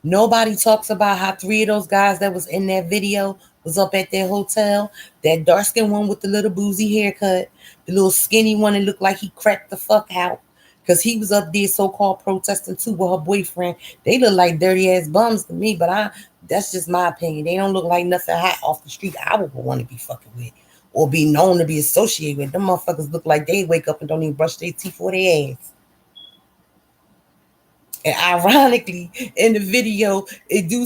Nobody talks about how three of those guys that was in that video was up at their hotel. That dark skinned one with the little boozy haircut, the little skinny one that looked like he cracked the fuck out. Cause he was up there so called protesting too with her boyfriend. They look like dirty ass bums to me, but I that's just my opinion. They don't look like nothing hot off the street I would want to be fucking with or be known to be associated with. Them motherfuckers look like they wake up and don't even brush their teeth or their ass. And ironically, in the video,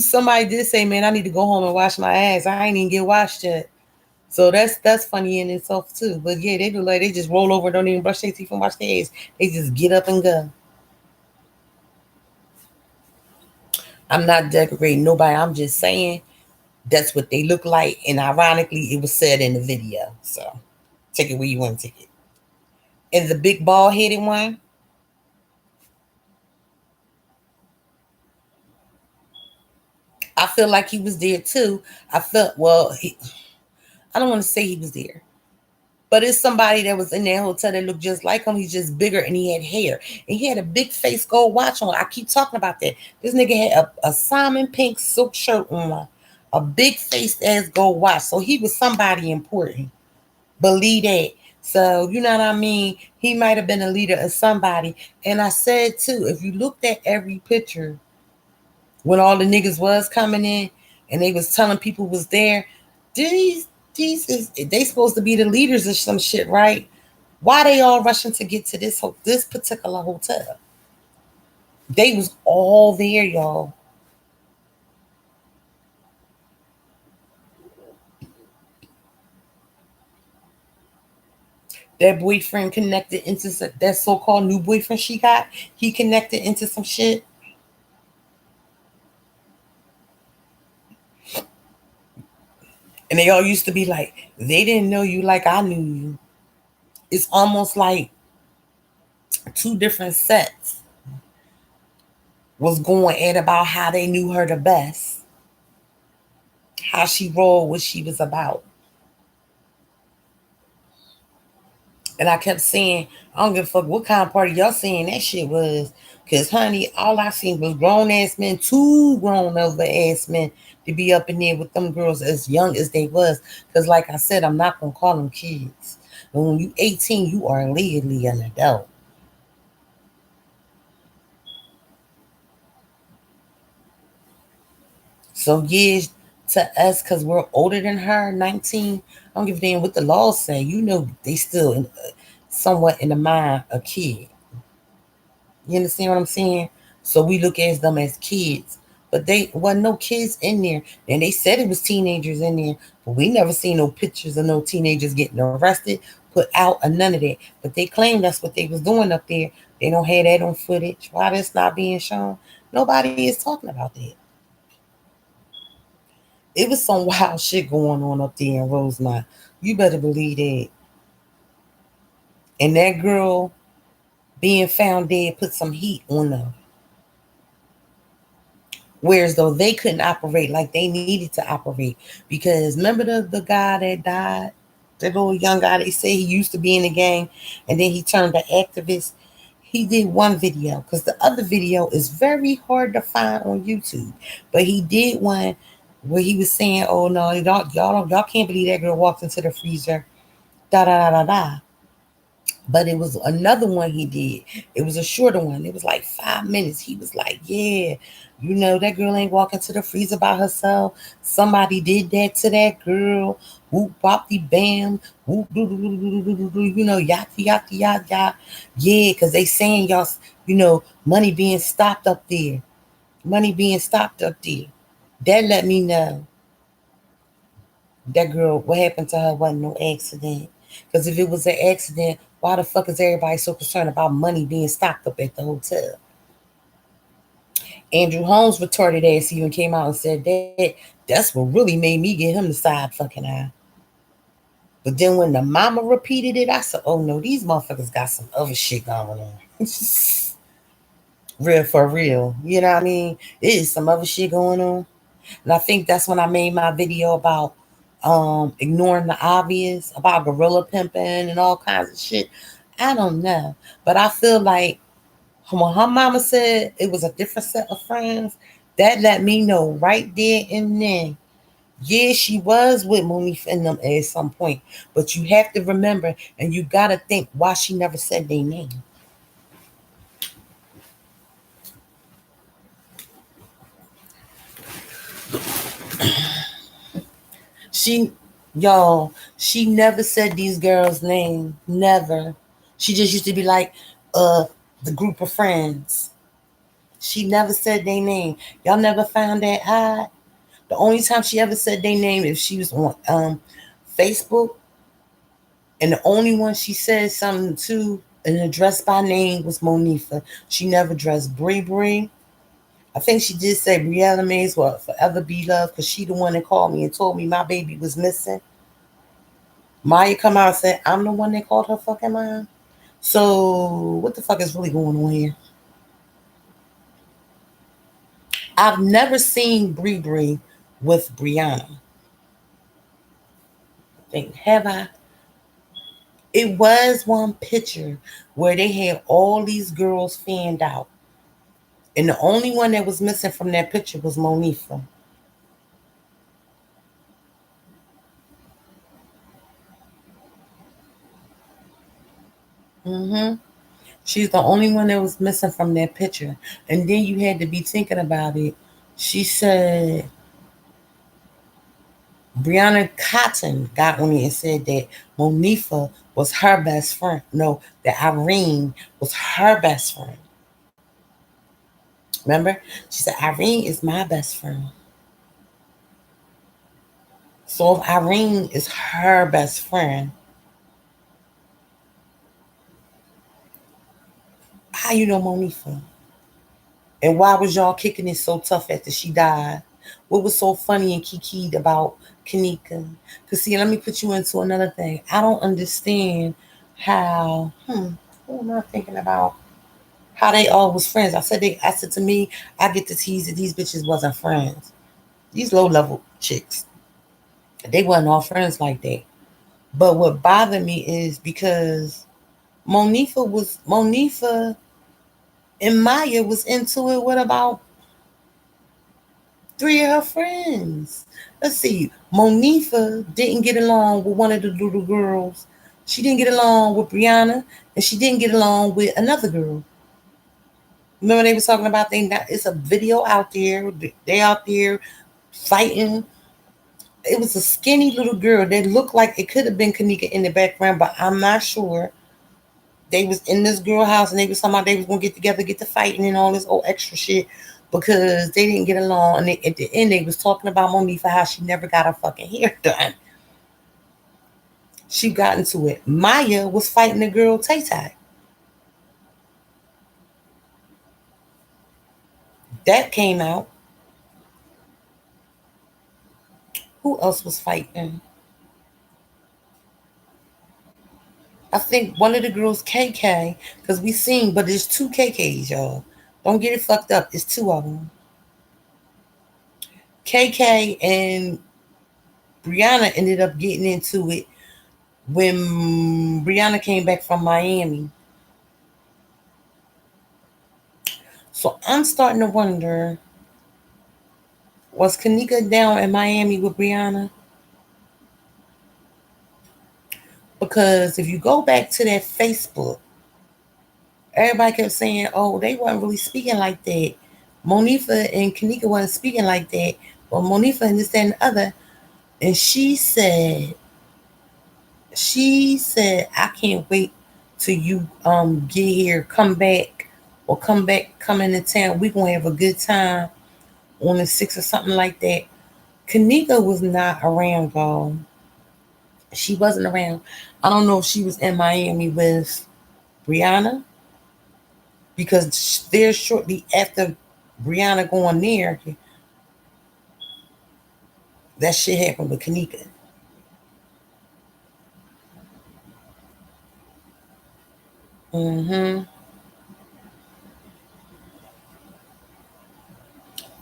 somebody did say, "Man, I need to go home and wash my ass. I ain't even get washed yet." So that's funny in itself too. But yeah, they do like they just roll over, don't even brush their teeth and wash their ass. They just get up and go. I'm not decorating nobody. I'm just saying that's what they look like. And ironically, it was said in the video. So take it where you want to take it. And the big bald headed one, I feel like he was there too. I felt I don't want to say he was there. But it's somebody that was in that hotel that looked just like him. He's just bigger and he had hair. And he had a big face gold watch on. I keep talking about that. This nigga had a salmon pink silk shirt on, a big faced ass gold watch. So he was somebody important. Believe that. So, you know what I mean? He might have been a leader of somebody. And I said too, if you looked at every picture when all the niggas was coming in and they was telling people was there, these they supposed to be the leaders of some shit, right? Why they all rushing to get to this particular hotel? They was all there, y'all. That boyfriend connected into that so-called new boyfriend she got. He connected into some shit, and they all used to be like, they didn't know you like I knew you. It's almost like two different sets. was going at about how they knew her the best, how she rolled, what she was about. And I kept saying, I don't give a fuck what kind of party y'all saying that shit was. Cause honey, all I seen was grown ass men, two grown over ass men to be up in there with them girls as young as they was. Cause like I said, I'm not gonna call them kids. But when you 18, you are legally an adult. So yeah, to us, cause we're older than her, 19. I don't give a damn what the laws say. You know, they still somewhat in the mind a kid. You understand what I'm saying? So we look at them as kids, but they wasn't no kids in there. And they said it was teenagers in there, but we never seen no pictures of no teenagers getting arrested, put out, or none of that. But they claim that's what they was doing up there. They don't have that on footage. Why that's not being shown? Nobody is talking about that. It was some wild shit going on up there in Rosemont. You better believe that. And that girl being found dead put some heat on them. Whereas though they couldn't operate like they needed to operate. Because remember the guy that died? The little young guy, they say he used to be in the gang and then he turned to activist. He did one video because the other video is very hard to find on YouTube. But he did one where he was saying, "Oh no, y'all can't believe that girl walked into the freezer." Da da da da da. But it was another one he did. It was a shorter one. It was like 5 minutes. He was like, "Yeah, you know that girl ain't walking to the freezer by herself. Somebody did that to that girl. Whoop boppy bam. Whoop doo doo doo doo doo doo doo. You know, yacht yacht yacht yacht. Yeah, because they saying y'all, money being stopped up there. Money being stopped up there. That let me know that girl, what happened to her wasn't no accident. Because if it was an accident, why the fuck is everybody so concerned about money being stocked up at the hotel? Andrew Holmes' retarded ass even came out and said that that's what really made me get him the side fucking eye. But then when the mama repeated it, I said, oh no, these motherfuckers got some other shit going on. Real for real. You know what I mean? It is some other shit going on. And I think that's when I made my video about ignoring the obvious, about gorilla pimping and all kinds of shit. I don't know. But I feel like when her mama said it was a different set of friends, that let me know right there and then. Yeah, she was with Monique and them at some point. But you have to remember and you gotta think why she never said their name. She, y'all, she never said these girls' name. Never. She just used to be like, uh, the group of friends. She never said their name. Y'all never found that odd. The only time she ever said their name is she was on Facebook, and the only one she said something to and addressed by name was Monifa. She never addressed Bree Bree. I think she did say Briella Mays will forever be loved because she the one that called me and told me my baby was missing. Maya come out and said, I'm the one that called her fucking mom. So what the fuck is really going on here? I've never seen Bree Bree with Brianna. Think, have I? It was one picture where they had all these girls fanned out. And the only one that was missing from that picture was Monifa. Hmm. She's the only one that was missing from that picture. And then you had to be thinking about it. She said Brianna Cotton got on it and said that Monifa was her best friend. No, that Irene was her best friend. Remember? She said, Irene is my best friend. So if Irene is her best friend, how you know Monifa? And why was y'all kicking it so tough after she died? What was so funny and kikied about Kenneka? Because, see, let me put you into another thing. I don't understand how, what am I thinking about? how they all was friends. I said to me, I get to tease that these bitches wasn't friends. These low level chicks, they wasn't all friends like that. But what bothered me is because Monifa and Maya was into it with about three of her friends. Let's see. Monifa didn't get along with one of the little girls. She didn't get along with Brianna, and she didn't get along with another girl. Remember they was talking about it's a video out there. They out there fighting. It was a skinny little girl that looked like it could have been Kenneka in the background, but I'm not sure. They was in this girl house and they was talking about they was gonna get together, get to fighting and all this old extra shit because they didn't get along. And at the end, they was talking about Monique for how she never got her fucking hair done. She got into it. Maya was fighting the girl Tay Tay. That came out. Who else was fighting? I think one of the girls, KK, because we seen, but there's two KKs, y'all. Don't get it fucked up. It's two of them. KK and Brianna ended up getting into it when Brianna came back from Miami. So I'm starting to wonder, was Kenneka down in Miami with Brianna? Because if you go back to that Facebook, everybody kept saying, oh, they weren't really speaking like that. Monifa and Kenneka wasn't speaking like that. But Monifa and this, that, and the other. And she said, I can't wait till you get here, come back, or come into town. We're gonna have a good time on the 6th or something like that. Kenneka was not around, y'all. She wasn't around. I don't know if she was in Miami with Brianna because there shortly after Brianna going there, that shit happened with Kenneka. Mm-hmm.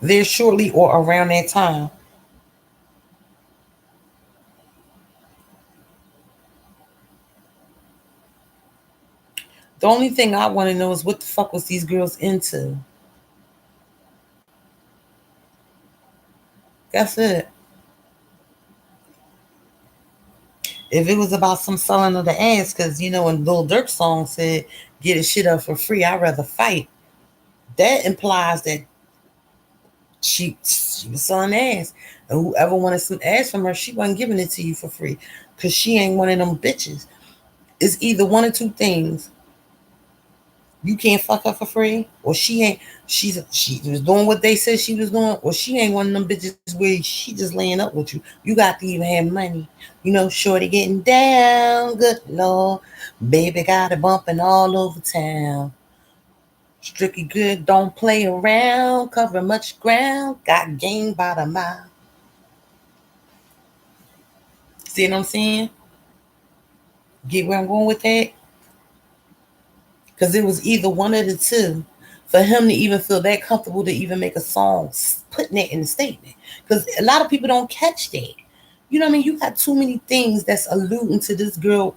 There shortly or around that time. The only thing I want to know is what the fuck was these girls into? That's it. If it was about some selling of the ass, because when Lil Durk's song said, "Get his shit up for free," I'd rather fight. That implies that she was selling ass, and whoever wanted some ass from her, she wasn't giving it to you for free, because she ain't one of them bitches. It's either one or two things: you can't fuck her for free, or she ain't. She was doing what they said she was doing, or she ain't one of them bitches where she just laying up with you. You got to even have money. Shorty getting down, good lord, baby got it bumping all over town. Strictly good, don't play around, cover much ground, got game by the mile. See what I'm saying? Get where I'm going with that? Because it was either one of the two for him to even feel that comfortable to even make a song putting that in the statement. Because a lot of people don't catch that. You know what I mean? You got too many things that's alluding to this girl.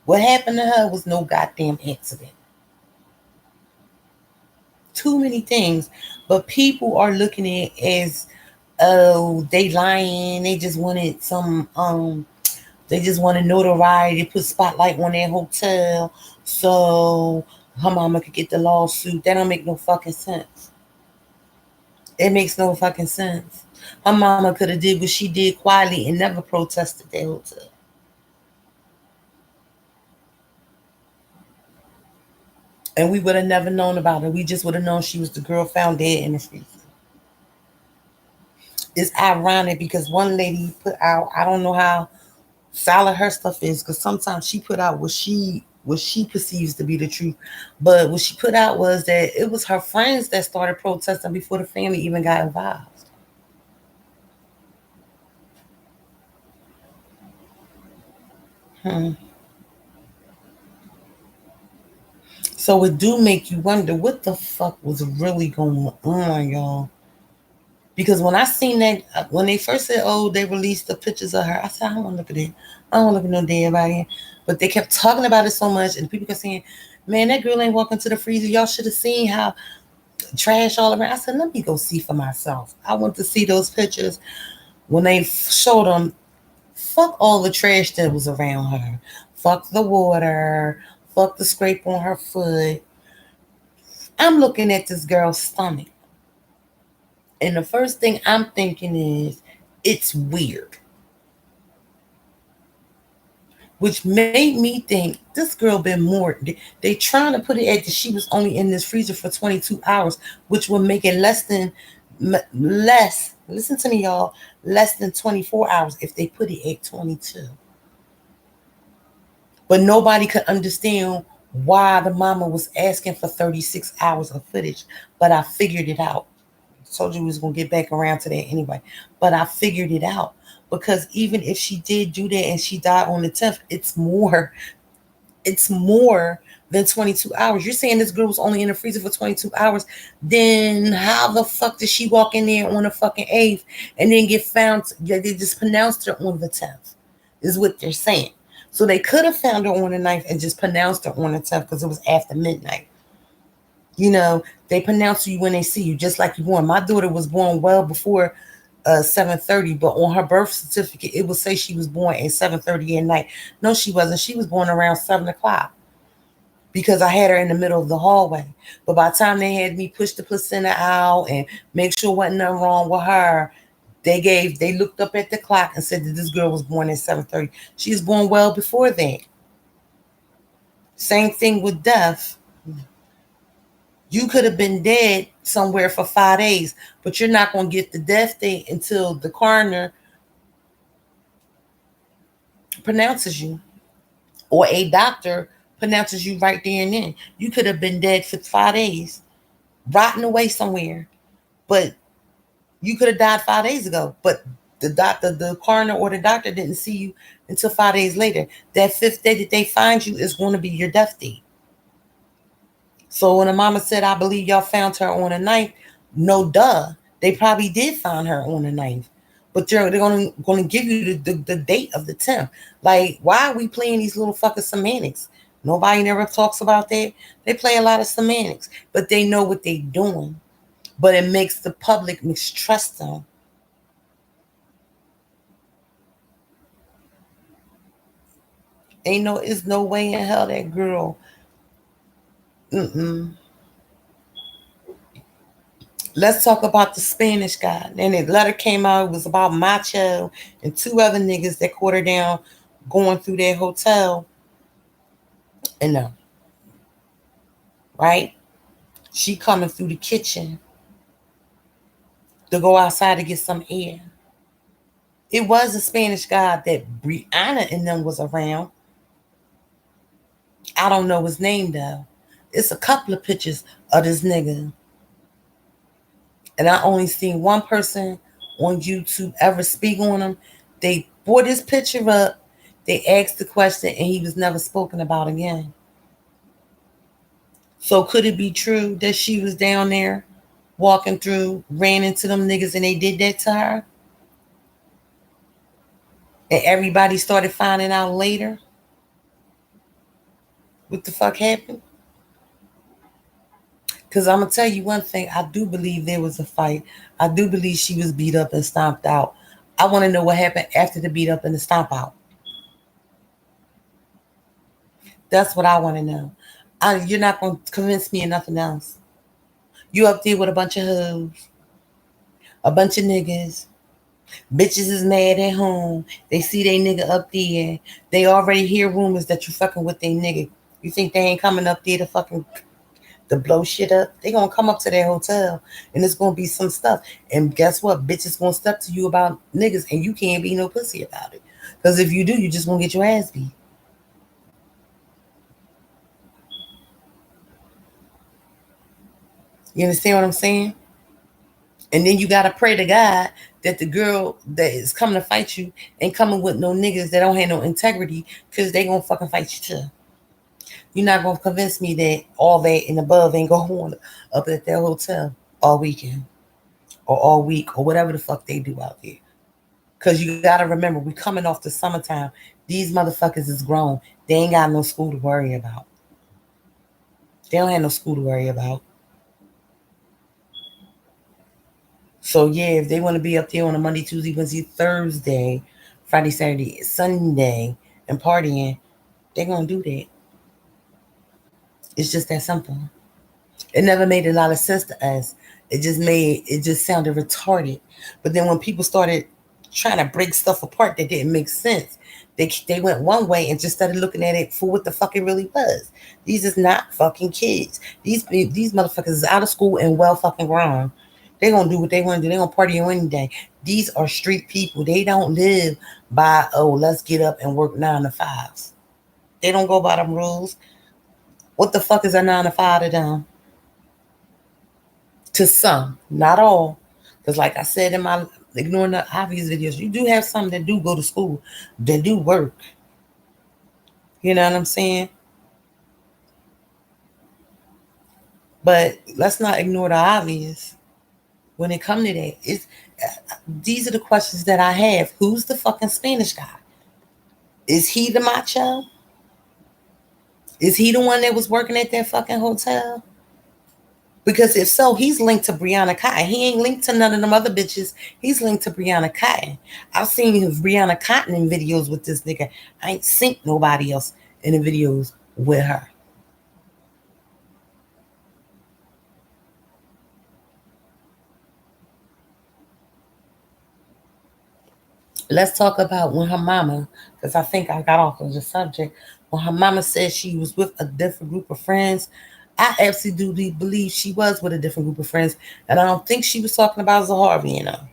What happened to her was no goddamn accident. Too many things. But people are looking at it as, oh, they lying. They just wanted notoriety. They put spotlight on their hotel so her mama could get the lawsuit. That don't make no fucking sense. It makes no fucking sense. Her mama could have did what she did quietly and never protested that hotel. And we would have never known about her. We just would have known she was the girl found dead in the streets. It's ironic because one lady put out, I don't know how solid her stuff is, because sometimes she put out what she perceives to be the truth. But what she put out was that it was her friends that started protesting before the family even got involved. So it do make you wonder what the fuck was really going on, y'all. Because when I seen that, when they first said, "Oh, they released the pictures of her," I said, "I don't want to look at it. I don't want to look at no dead body." But they kept talking about it so much, and people kept saying, "Man, that girl ain't walking to the freezer. Y'all should have seen how trash all around." I said, "Let me go see for myself." I went to see those pictures when they showed them. Fuck all the trash that was around her. Fuck the water. Fuck the scrape on her foot. I'm looking at this girl's stomach. And the first thing I'm thinking is, it's weird. Which made me think this girl been more. They trying to put it at that she was only in this freezer for 22 hours, which would make it less than, less. Listen to me, y'all. Less than 24 hours if they put it at 22. But nobody could understand why the mama was asking for 36 hours of footage. But I figured it out. Told you we was gonna get back around to that anyway. But I figured it out. Because even if she did do that and she died on the 10th, it's more than 22 hours. You're saying this girl was only in the freezer for 22 hours. Then how the fuck did she walk in there on the fucking 8th and then get found? Yeah, they just pronounced her on the 10th, is what they're saying. So they could have found her on the 9th and just pronounced her on the 10th because it was after midnight. You know, they pronounce you when they see you, just like you born. My daughter was born well before 7:30, but on her birth certificate it would say she was born at 7:30 at night. No, she wasn't. She was born around 7 o'clock because I had her in the middle of the hallway. But by the time they had me push the placenta out and make sure wasn't nothing wrong with her, they looked up at the clock and said that this girl was born at 7:30. She was born well before that. Same thing with death. You could have been dead somewhere for 5 days, but you're not going to get the death date until the coroner pronounces you or a doctor pronounces you right there and then. You could have been dead for 5 days, rotting away somewhere, but you could have died 5 days ago. But the coroner or the doctor didn't see you until 5 days later. That fifth day that they find you is going to be your death date. So when the mama said, "I believe y'all found her on the 9th," no duh. They probably did find her on the 9th. But they're gonna give you the date of the 10th. Like, why are we playing these little fucking semantics? Nobody never talks about that. They play a lot of semantics, but they know what they're doing. But it makes the public mistrust them. It's no way in hell that girl. Mm-mm. Let's talk about the Spanish guy. And the letter came out. It was about Macho and two other niggas that caught her down going through their hotel. And right? She coming through the kitchen to go outside to get some air. It was a Spanish guy that Brianna and them was around. I don't know his name though. It's a couple of pictures of this nigga. And I only seen one person on YouTube ever speak on him. They brought his picture up, they asked the question, and he was never spoken about again. So could it be true that she was down there walking through, ran into them niggas, and they did that to her? And everybody started finding out later what the fuck happened? Because I'm going to tell you one thing. I do believe there was a fight. I do believe she was beat up and stomped out. I want to know what happened after the beat up and the stomp out. That's what I want to know. You're not going to convince me of nothing else. You up there with a bunch of hoes, a bunch of niggas. Bitches is mad at home. They see they nigga up there. They already hear rumors that you fucking with they nigga. You think they ain't coming up there to fucking to blow shit up? They gonna come up to their hotel and it's gonna be some stuff. And guess what? Bitches gonna step to you about niggas and you can't be no pussy about it. Because if you do, you just gonna get your ass beat. You understand what I'm saying? And then you gotta pray to God that the girl that is coming to fight you ain't coming with no niggas that don't have no integrity, because they gonna fucking fight you too. You're not gonna convince me that all that and above ain't going on up at their hotel all weekend or all week or whatever the fuck they do out there. Cause you gotta remember, we coming off the summertime. These motherfuckers is grown. They ain't got no school to worry about. They don't have no school to worry about. So yeah, if they want to be up there on a Monday, Tuesday, Wednesday, Thursday, Friday, Saturday, Sunday, and partying, they're gonna do that. It's just that simple. It never made a lot of sense to us. It just sounded retarded. But then when people started trying to break stuff apart that didn't make sense, they went one way and just started looking at it for what the fuck it really was. These is not fucking kids. These motherfuckers is out of school and well fucking grown. They gonna do what they want to do. They gonna party on any day. These are street people. They don't live by, oh, let's get up and work 9 to 5s. They don't go by them rules. What the fuck is a 9 to 5 to them? To some, not all. Because, like I said in my ignoring the obvious videos, you do have some that do go to school, that do work. You know what I'm saying? But let's not ignore the obvious when it comes to that. These are the questions that I have. Who's the fucking Spanish guy? Is he the macho? Is he the one that was working at that fucking hotel? Because if so, he's linked to Brianna Cotton. He ain't linked to none of them other bitches. He's linked to Brianna Cotton. I've seen his Brianna Cotton in videos with this nigga. I ain't seen nobody else in the videos with her. Let's talk about when her mama, because I think I got off of the subject, when her mama said she was with a different group of friends. I absolutely believe she was with a different group of friends, and I don't think she was talking about Zaharvi, you know.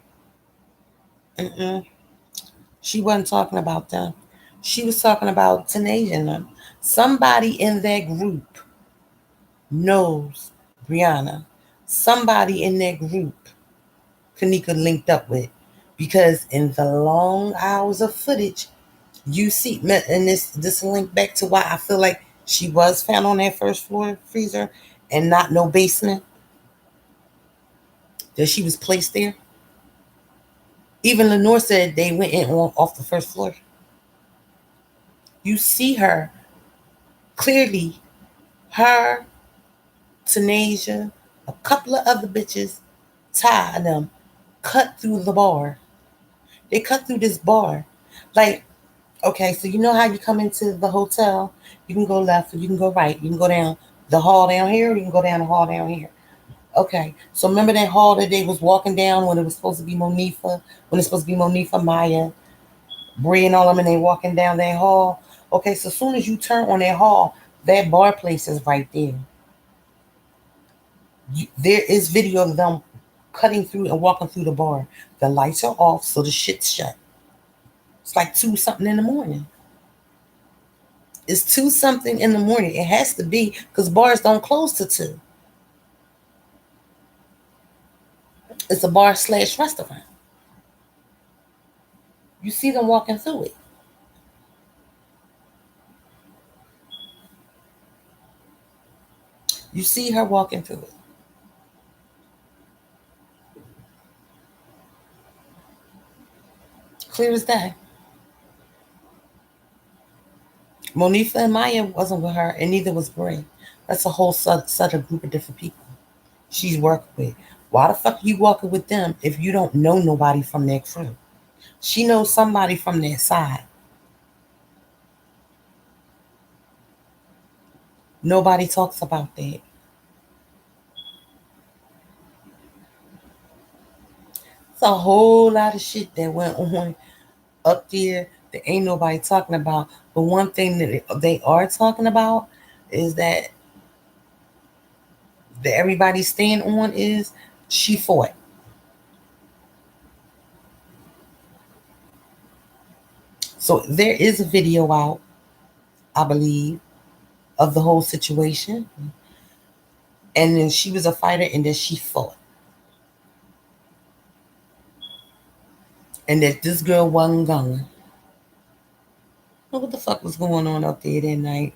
Mm-mm. She wasn't talking about them. She was talking about Tanasia and them. Somebody in that group knows Brianna. Somebody in that group Kenneka linked up with. Because in the long hours of footage, you see, and this link back to why I feel like she was found on that first floor freezer and not no basement, that she was placed there. Even Lenore said they went in off the first floor. You see her clearly, her, Tanasia, a couple of other bitches, Ty and them, cut through the bar. They cut through this bar. Like, okay, so you know how you come into the hotel? You can go left or you can go right. You can go down the hall down here or you can go down the hall down here. Okay, so remember that hall that they was walking down when it was supposed to be Monifa, when it's supposed to be Monifa, Maya, Bree and all them, and they walking down that hall? Okay, so as soon as you turn on that hall, that bar place is right there. There is video of them cutting through and walking through the bar. The lights are off, so the shit's shut. It's like 2 something in the morning. It's 2 something in the morning. It has to be because bars don't close to 2. It's a bar slash restaurant. You see them walking through it. You see her walking through it. Clear as day. Monifa and Maya wasn't with her, and neither was Bray. That's a whole such a group of different people she's working with. Why the fuck are you walking with them if you don't know nobody from that crew? She knows somebody from their side. Nobody talks about that. It's a whole lot of shit that went on up there that ain't nobody talking about. But one thing that they are talking about is that everybody's staying on is she fought. So there is a video out, I believe, of the whole situation. And then she was a fighter and then she fought. And that this girl wasn't going. What the fuck was going on up there that night?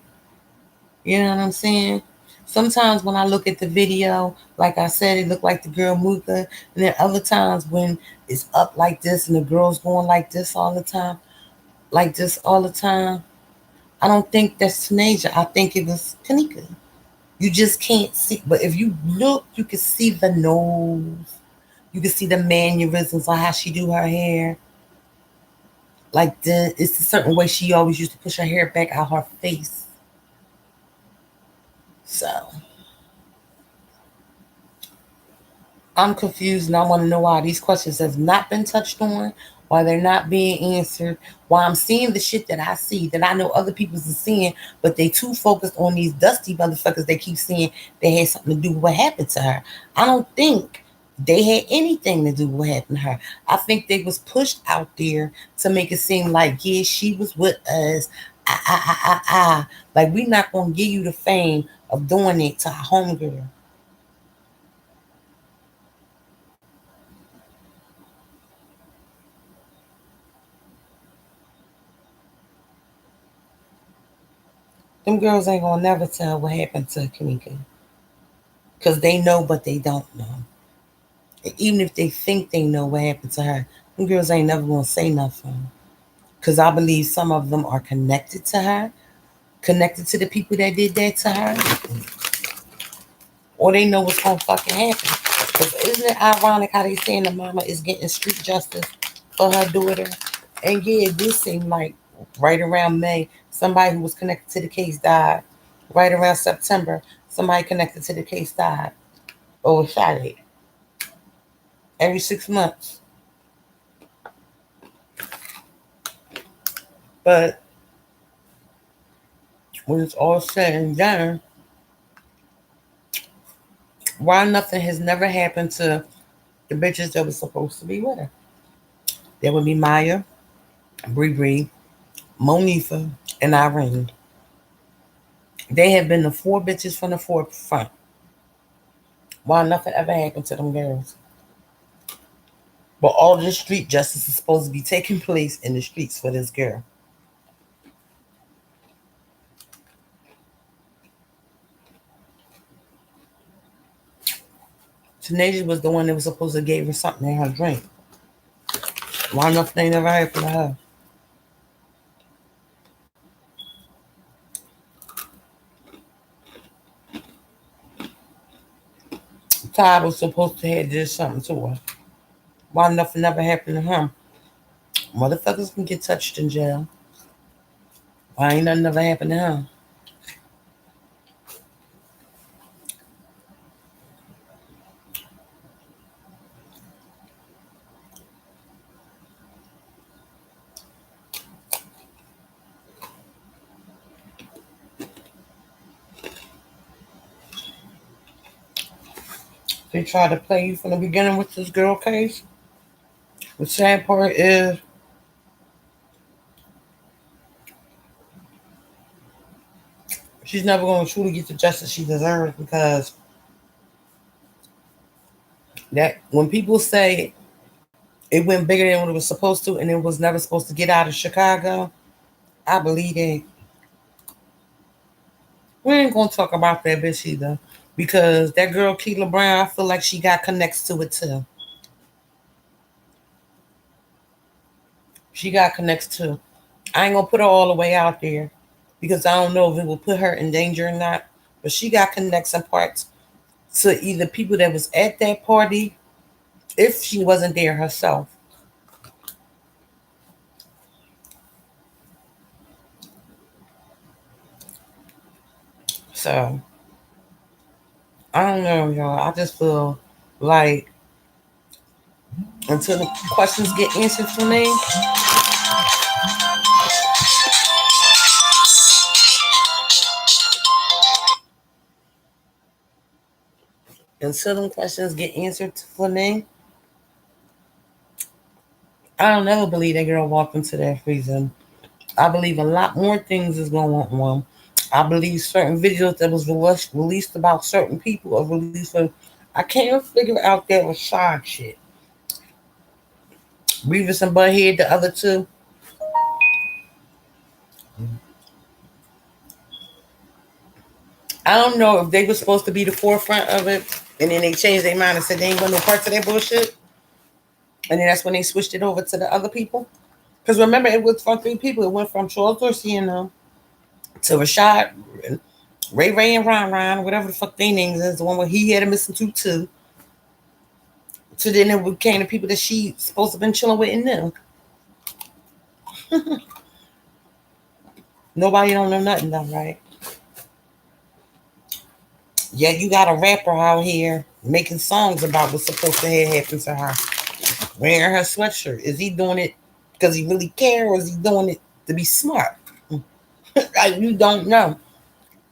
You know what I'm saying? Sometimes when I look at the video, like I said, it looked like the girl Muka. And then other times when it's up like this and the girl's going like this all the time, like this all the time, I don't think that's Tanasia. I think it was Kenneka. You just can't see. But if you look, you can see the nose. You can see the mannerisms on how she do her hair. Like it's a certain way she always used to push her hair back out her face. So I'm confused and I want to know why these questions have not been touched on, why they're not being answered, why I'm seeing the shit that I see that I know other people's are seeing, but they too focused on these dusty motherfuckers they keep seeing they had something to do with what happened to her. I don't think they had anything to do with what happened to her. I think they was pushed out there to make it seem like, yeah, she was with us. Like we not gonna give you the fame of doing it to our homegirl. Them girls ain't gonna never tell what happened to Kenneka. Because they know, but they don't know. Even if they think they know what happened to her, them girls ain't never gonna say nothing. Because I believe some of them are connected to her, connected to the people that did that to her, or they know what's gonna fucking happen. Because isn't it ironic how they saying the mama is getting street justice for her daughter? And yeah, it do seem like right around May, somebody who was connected to the case died. Right around September, somebody connected to the case died or was shot at. Every 6 months. But when it's all said and done, why nothing has never happened to the bitches that was supposed to be with her? There would be Maya, Bree Bree, Monifa, and Irene. They have been the four bitches from the forefront. Why nothing ever happened to them girls? But all this street justice is supposed to be taking place in the streets for this girl. Tanasia was the one that was supposed to give her something in her drink. Why nothing ain't ever happened to her? Todd was supposed to have did something to her. Why nothing ever happened to him? Motherfuckers can get touched in jail. Why ain't nothing ever happened to him? They tried to play you from the beginning with this girl case. The sad part is she's never going to truly get the justice she deserves because that when people say it went bigger than what it was supposed to and it was never supposed to get out of Chicago, I believe that. We ain't going to talk about that bitch either because that girl Keela Brown, I feel like she got connects to it too. She got connects too. I ain't gonna put her all the way out there because I don't know if it will put her in danger or not. But she got connects and parts to either people that was at that party if she wasn't there herself. So I don't know, y'all. I just feel like until the questions get answered for me, until them questions get answered for me, I don't ever believe that girl walked into that freezer. I believe a lot more things is going on. I believe certain videos that was released about certain people are released for. I can't figure out that was side shit. Reeves and Butthead, the other two. I don't know if they were supposed to be the forefront of it, and then they changed their mind and said they ain't want no parts of that bullshit, and then that's when they switched it over to the other people. Because remember, it was from three people. It went from Charles Dorsey and to Rashad, and Ray Ray, and Ron, whatever the fuck their names is, the one where he had a missing tooth too. So then it became the people that she supposed to have been chilling with and them. Nobody don't know nothing though, right? Yeah, you got a rapper out here making songs about what's supposed to have happened to her. Wearing her sweatshirt. Is he doing it because he really care, or is he doing it to be smart? Like, you don't know.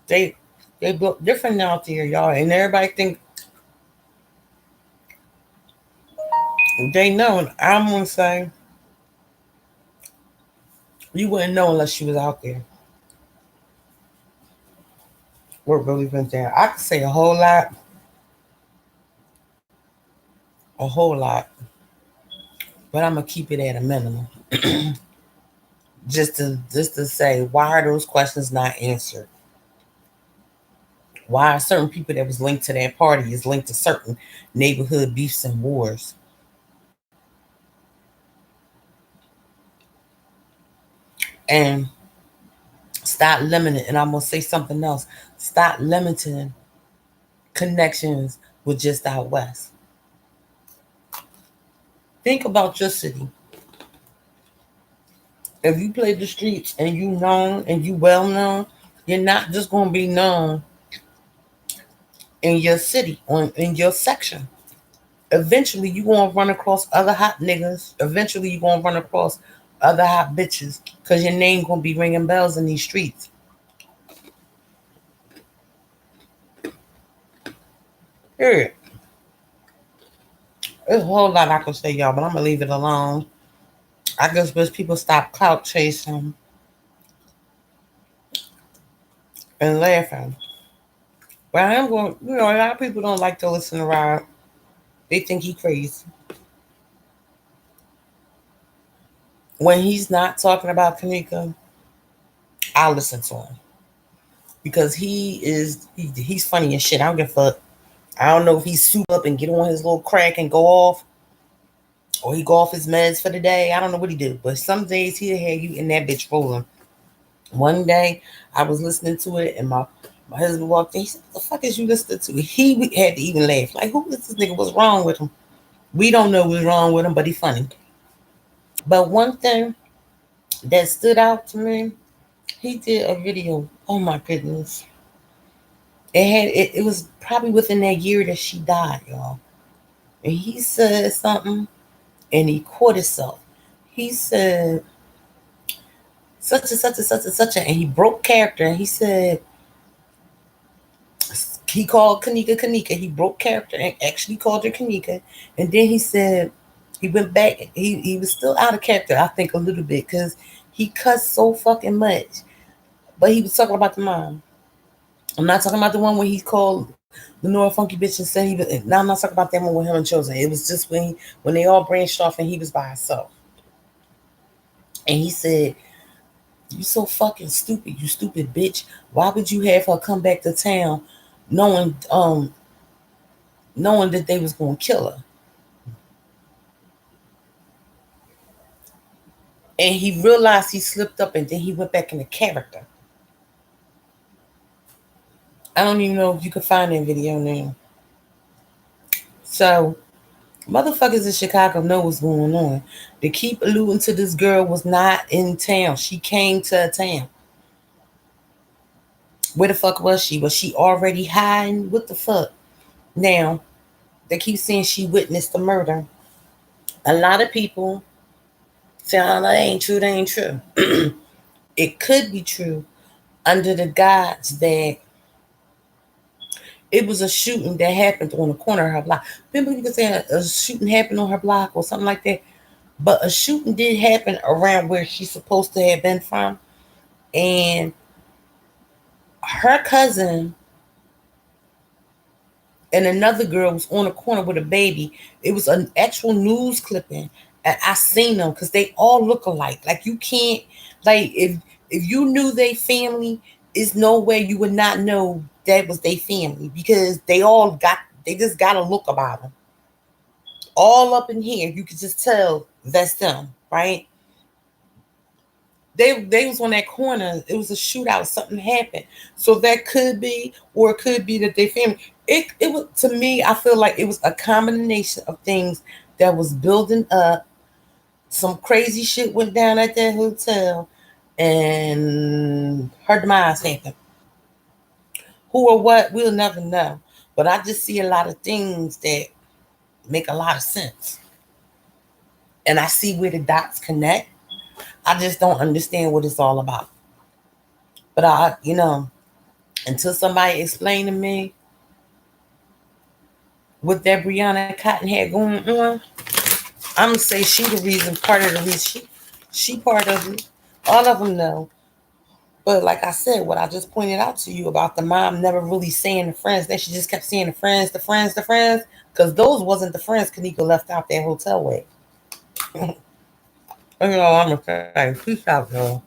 They they look different out there, y'all, and everybody think they know. And I'm gonna say you wouldn't know unless she was out there. What really went down. I could say a whole lot, but I'm gonna keep it at a minimum. Just to say, why are those questions not answered? Why are certain people that was linked to that party is linked to certain neighborhood beefs and wars? And stop limiting. And I'm gonna say something else. Stop limiting connections with just out west. Think about your city. If you play the streets and you known and you well known, you're not just gonna be known in your city or in your section. Eventually you gonna run across other hot niggas. Eventually you gonna run across other hot bitches. Cause your name gonna be ringing bells in these streets. Period. There's a whole lot I could say, y'all, but I'm gonna leave it alone. I just wish people stop clout chasing and laughing. But I am going, a lot of people don't like to listen to Rob. They think he crazy. When he's not talking about Kenneka, I'll listen to him. Because he's funny as shit. I don't give a fuck. I don't know if he's soup up and get on his little crack and go off, or he go off his meds for the day. I don't know what he do. But some days he'll have you in that bitch rolling. One day I was listening to it and my husband walked in. He said, "What the fuck is you listening to?" He had to even laugh. Like, who is this nigga? What's wrong with him? We don't know what's wrong with him, but he's funny. But one thing that stood out to me, he did a video. Oh my goodness. It was probably within that year that she died, y'all. And he said something and he caught himself. He said such and such and such and such and he broke character and he said he called Kenneka. He broke character and actually called her Kenneka. And then he said he went back. He was still out of character, I think, a little bit because he cussed so fucking much. But he was talking about the mom. I'm not talking about the one where he called the Nora Funky bitch and said he was. Now I'm not talking about that one with him and Chosen. It was just when they all branched off and he was by himself. And he said, "You so fucking stupid, you stupid bitch. Why would you have her come back to town knowing that they was gonna kill her?" And he realized he slipped up and then he went back into character. I don't even know if you can find that video now. So motherfuckers in Chicago know what's going on. They keep alluding to this girl was not in town. She came to a town. Where the fuck was she? Was she already hiding? What the fuck? Now, they keep saying she witnessed the murder. A lot of people say, "Oh, that ain't true, that ain't true." It could be true under the guise that it was a shooting that happened on the corner of her block. Remember, you could say a shooting happened on her block or something like that. But a shooting did happen around where she's supposed to have been from. And her cousin and another girl was on the corner with a baby. It was an actual news clipping. And I seen them because they all look alike. Like, you can't, like, if you knew they family, is no way you would not know that was their family because they just got a look about them. All up in here, you could just tell that's them, right? They was on that corner. It was a shootout. Something happened. So that could be, or it could be that they family. It was, to me. I feel like it was a combination of things that was building up. Some crazy shit went down at that hotel, and her demise happened. Who or what, we'll never know. But I just see a lot of things that make a lot of sense, and I see where the dots connect. I just don't understand what it's all about. But until somebody explain to me what that Brianna Cotton had going on, I'm gonna say she the reason, part of the reason. She part of it. All of them know. But like I said, what I just pointed out to you about the mom never really saying the friends, then she just kept saying the friends, the friends, the friends, because those wasn't the friends Kenneka left out that hotel with. That's all I'm gonna say. Peace out, girl.